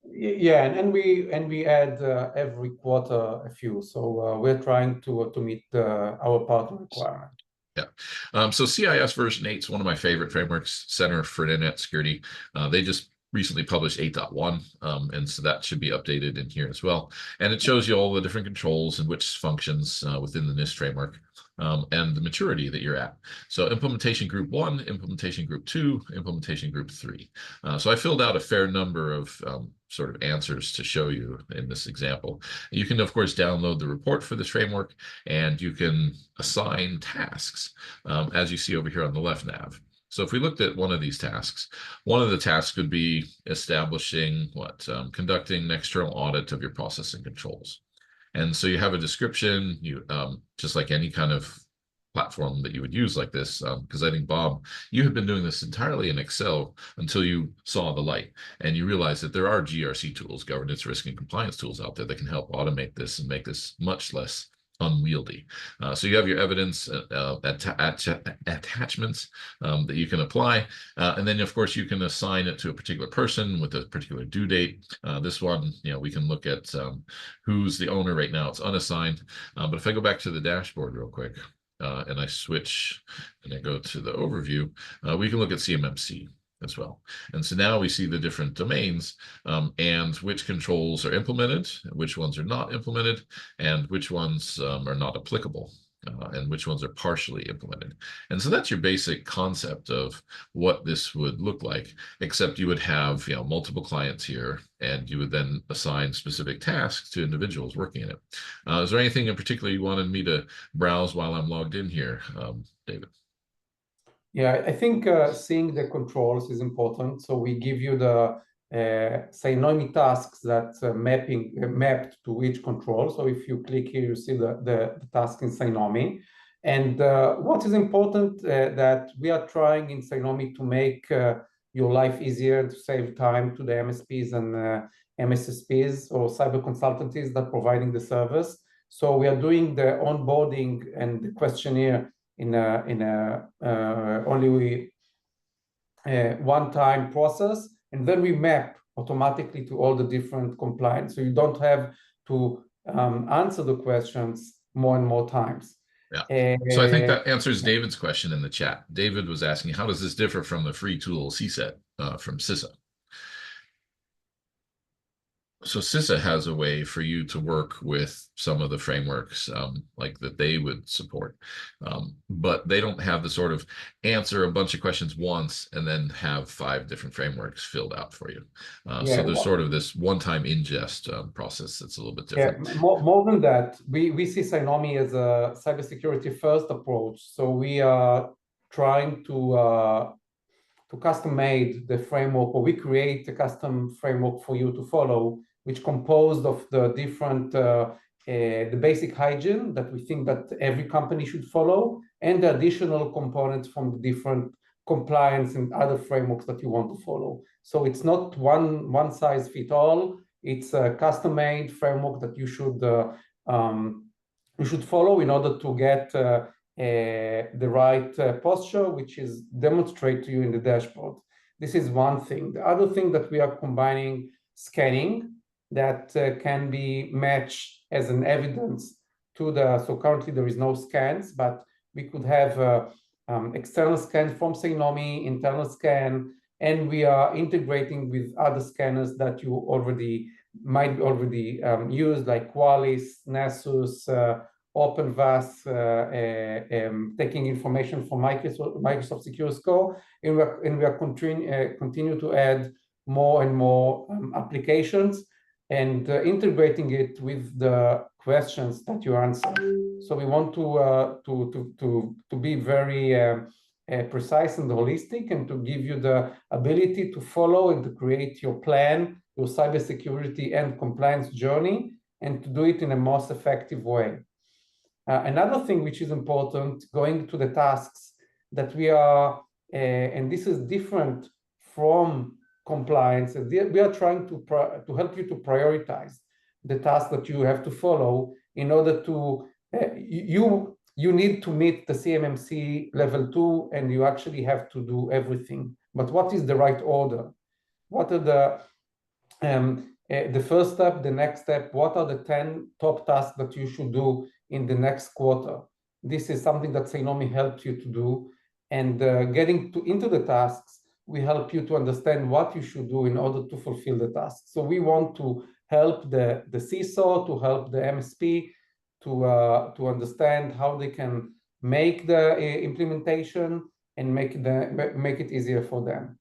Yeah, and we add every quarter a few. So we're trying to meet our partner requirement.
Yeah. So CIS version 8 is one of my favorite frameworks, Center for Internet Security. They just recently published 8.1, and so that should be updated in here as well. And it shows you all the different controls and which functions within the NIST framework, and the maturity that you're at. So implementation group 1, implementation group 2, implementation group 3. So I filled out a fair number of sort of answers to show you in this example. You can, of course, download the report for this framework, and you can assign tasks, as you see over here on the left nav. So if we looked at one of these tasks, one of the tasks could be establishing conducting an external audit of your processing controls. And so you have a description, just like any kind of platform that you would use like this, because I think, Bob, you have been doing this entirely in Excel until you saw the light and you realize that there are GRC tools, governance, risk, and compliance tools out there that can help automate this and make this much less unwieldy. So you have your evidence attachments that you can apply, and then of course you can assign it to a particular person with a particular due date. This one, we can look at who's the owner. Right now it's unassigned, but if I go back to the dashboard real quick and I switch and I go to the overview, we can look at CMMC as well. And so now we see the different domains and which controls are implemented, which ones are not implemented, and which ones are not applicable, and which ones are partially implemented. And so that's your basic concept of what this would look like, except you would have multiple clients here, and you would then assign specific tasks to individuals working in it. Is there anything in particular you wanted me to browse while I'm logged in here, David?
Yeah, I think seeing the controls is important. So we give you the Cynomi tasks that mapped to each control. So if you click here, you see the task in Cynomi. And what is important that we are trying in Cynomi to make your life easier, to save time to the MSPs and MSSPs or cyber consultancies that are providing the service. So we are doing the onboarding and the questionnaire in a only one-time process, and then we map automatically to all the different compliance. So you don't have to answer the questions more and more times.
Yeah. So I think that answers David's question in the chat. David was asking, how does this differ from the free tool CSET from CISA? So CISA has a way for you to work with some of the frameworks like that they would support, but they don't have the sort of answer a bunch of questions once and then have 5 different frameworks filled out for you. So there's sort of this one-time ingest process that's a little bit different.
Yeah, more than that, we see Cynomi as a cybersecurity first approach. So we are trying to custom-made the framework, or we create a custom framework for you to follow, which composed of the different, the basic hygiene that we think that every company should follow, and the additional components from the different compliance and other frameworks that you want to follow. So it's not one size fit all. It's a custom-made framework that you should follow in order to get the right posture, which is demonstrated to you in the dashboard. This is one thing. The other thing that we are combining scanning that can be matched as an evidence to so currently there is no scans, but we could have external scan from Cynomi, internal scan, and we are integrating with other scanners that you might already use, like Qualys, Nessus, OpenVAS, taking information from Microsoft Secure Score, and we are continue to add more and more applications and integrating it with the questions that you answer. So we want to be very precise and holistic, and to give you the ability to follow and to create your plan, your cybersecurity and compliance journey, and to do it in a most effective way. Another thing which is important, going to the tasks that we are, and this is different from compliance, we are trying to help you to prioritize the tasks that you have to follow in order to, you need to meet the CMMC level 2, and you actually have to do everything. But what is the right order? What are the first step, the next step? What are the 10 top tasks that you should do in the next quarter? This is something that Cynomi helps you to do. And getting into the tasks, we help you to understand what you should do in order to fulfill the task. So we want to help the CISO, to help the MSP to understand how they can make the implementation and make it easier for them.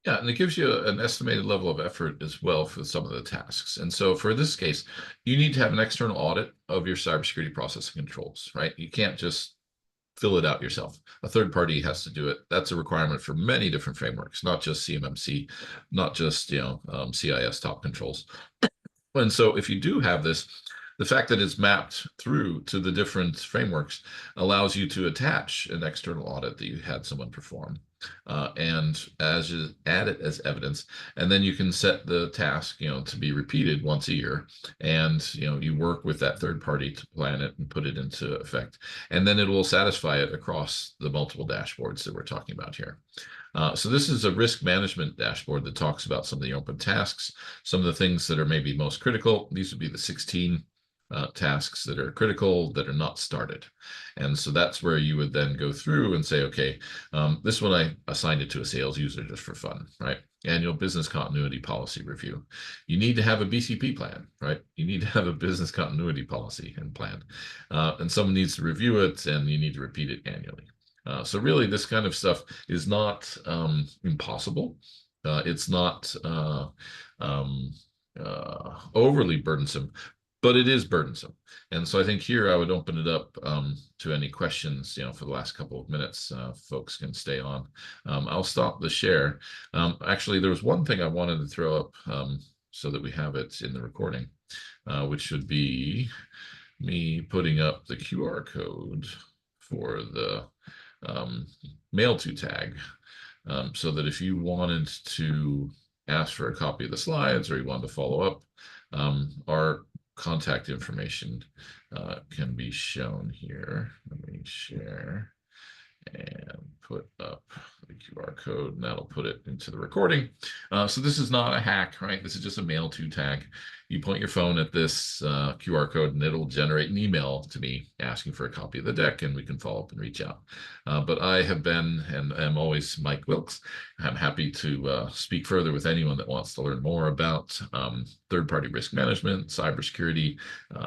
Yeah, and it gives you an estimated level of effort as well for some of the tasks. And so for this case, you need to have an external audit of your cybersecurity processing controls, right? You can't just fill it out yourself. A third party has to do it. That's a requirement for many different frameworks, not just CMMC, not just CIS top controls. And so if you do have this, the fact that it's mapped through to the different frameworks allows you to attach an external audit that you had someone perform, and as you add it as evidence, and then you can set the task, to be repeated once a year, and you work with that third party to plan it and put it into effect, and then it will satisfy it across the multiple dashboards that we're talking about here. So this is a risk management dashboard that talks about some of the open tasks, some of the things that are maybe most critical. These would be the 16 tasks that are critical that are not started. And so that's where you would then go through and say, okay, this one I assigned it to a sales user just for fun, right? Annual business continuity policy review. You need to have a BCP plan, right? You need to have a business continuity policy and plan. And someone needs to review it, and you need to repeat it annually. So really, this kind of stuff is not impossible. It's not overly burdensome, but it is burdensome. And so I think here I would open it up to any questions, for the last couple of minutes. Folks can stay on. I'll stop the share. Actually, there was one thing I wanted to throw up so that we have it in the recording, which would be me putting up the QR code for the mail to tag, so that if you wanted to ask for a copy of the slides or you wanted to follow up, our contact information can be shown here. Let me share and put up the QR code, and that'll put it into the recording. So this is not a hack, right? This is just a mail to tag. You point your phone at this QR code, and it'll generate an email to me asking for a copy of the deck, and we can follow up and reach out. But I have been and am always Mike Wilkes. I'm happy to speak further with anyone that wants to learn more about third-party risk management, cybersecurity,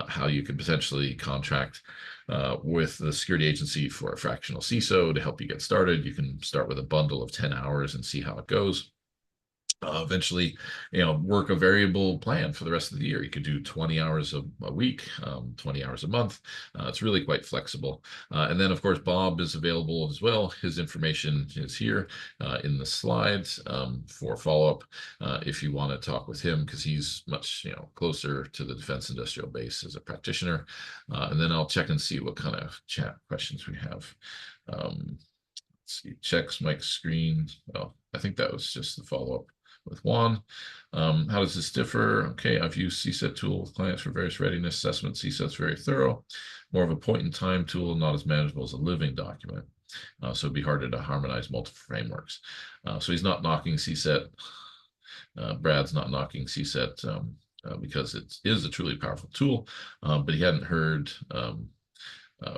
how you could potentially contract with the security agency for a fractional CISO to help you get started. You can start with a bundle of 10 hours and see how it goes. Eventually, work a variable plan for the rest of the year. You could do 20 hours a week, 20 hours a month. It's really quite flexible. And then, of course, Bob is available as well. His information is here in the slides for follow-up if you want to talk with him, because he's much closer to the defense industrial base as a practitioner. And then I'll check and see what kind of chat questions we have. Let's see, checks Mike's screen. Oh, I think that was just the follow-up with Juan. How does this differ? Okay, I've used CSET tool with clients for various readiness assessments. CSET's very thorough, more of a point-in-time tool, not as manageable as a living document. So it'd be harder to harmonize multiple frameworks. So he's not knocking CSET. Brad's not knocking CSET because it is a truly powerful tool, but he hadn't heard.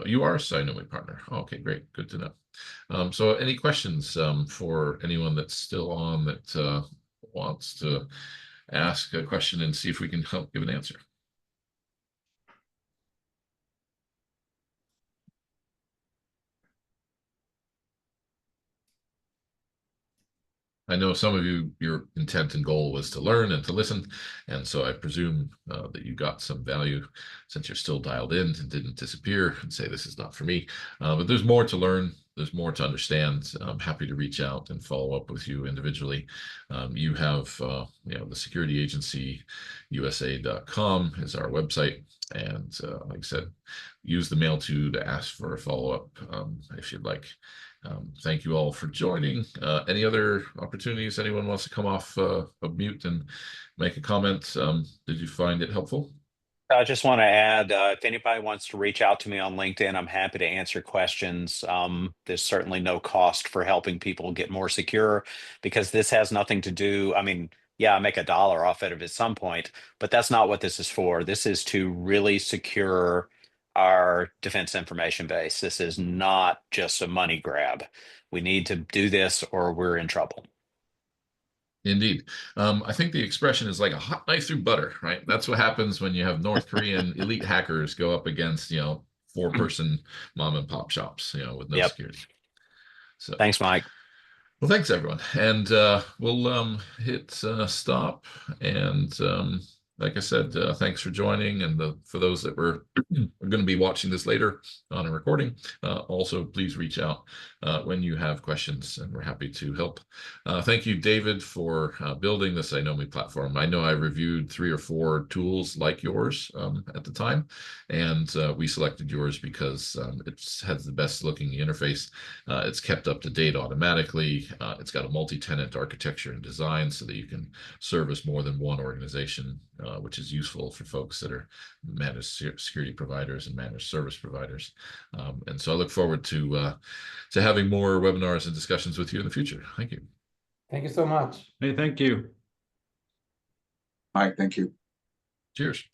You are a Cynomi partner. Oh, okay, great, good to know. So any questions for anyone that's still on that wants to ask a question and see if we can help give an answer? I know some of you, your intent and goal was to learn and to listen, and so I presume that you got some value since you're still dialed in and didn't disappear and say this is not for me. But there's more to learn. There's more to understand. I'm happy to reach out and follow up with you individually. You have, the security agency, USA.com is our website. And like I said, use the mail to ask for a follow-up if you'd like. Thank you all for joining. Any other opportunities? Anyone wants to come off of mute and make a comment? Did you find it helpful?
I just want to add, if anybody wants to reach out to me on LinkedIn, I'm happy to answer questions. There's certainly no cost for helping people get more secure, because this has nothing to do, I mean, yeah, I make $1 off it at some point, but that's not what this is for. This is to really secure our our defense information base. This is not just a money grab. We need to do this or we're in trouble.
Indeed. I think the expression is like a hot knife through butter, right? That's what happens when you have North Korean elite hackers go up against, 4-person mom and pop shops, with no
Yep.
security. So
Thanks, Mike.
well, thanks everyone. And we'll hit stop. And like I said, thanks for joining. And for those that are going to be watching this later on a recording, also please reach out when you have questions, and we're happy to help. Thank you, David, for building the Cynomi platform. I know I reviewed 3 or 4 tools like yours at the time, and we selected yours because it has the best looking interface. It's kept up to date automatically. It's got a multi-tenant architecture and design so that you can service more than one organization, which is useful for folks that are managed security providers and managed service providers. And so I look forward to having more webinars and discussions with you in the future. Thank you.
Thank you so much.
Hey, thank you.
Mike, thank you.
Cheers.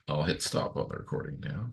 I'll hit stop on the recording now.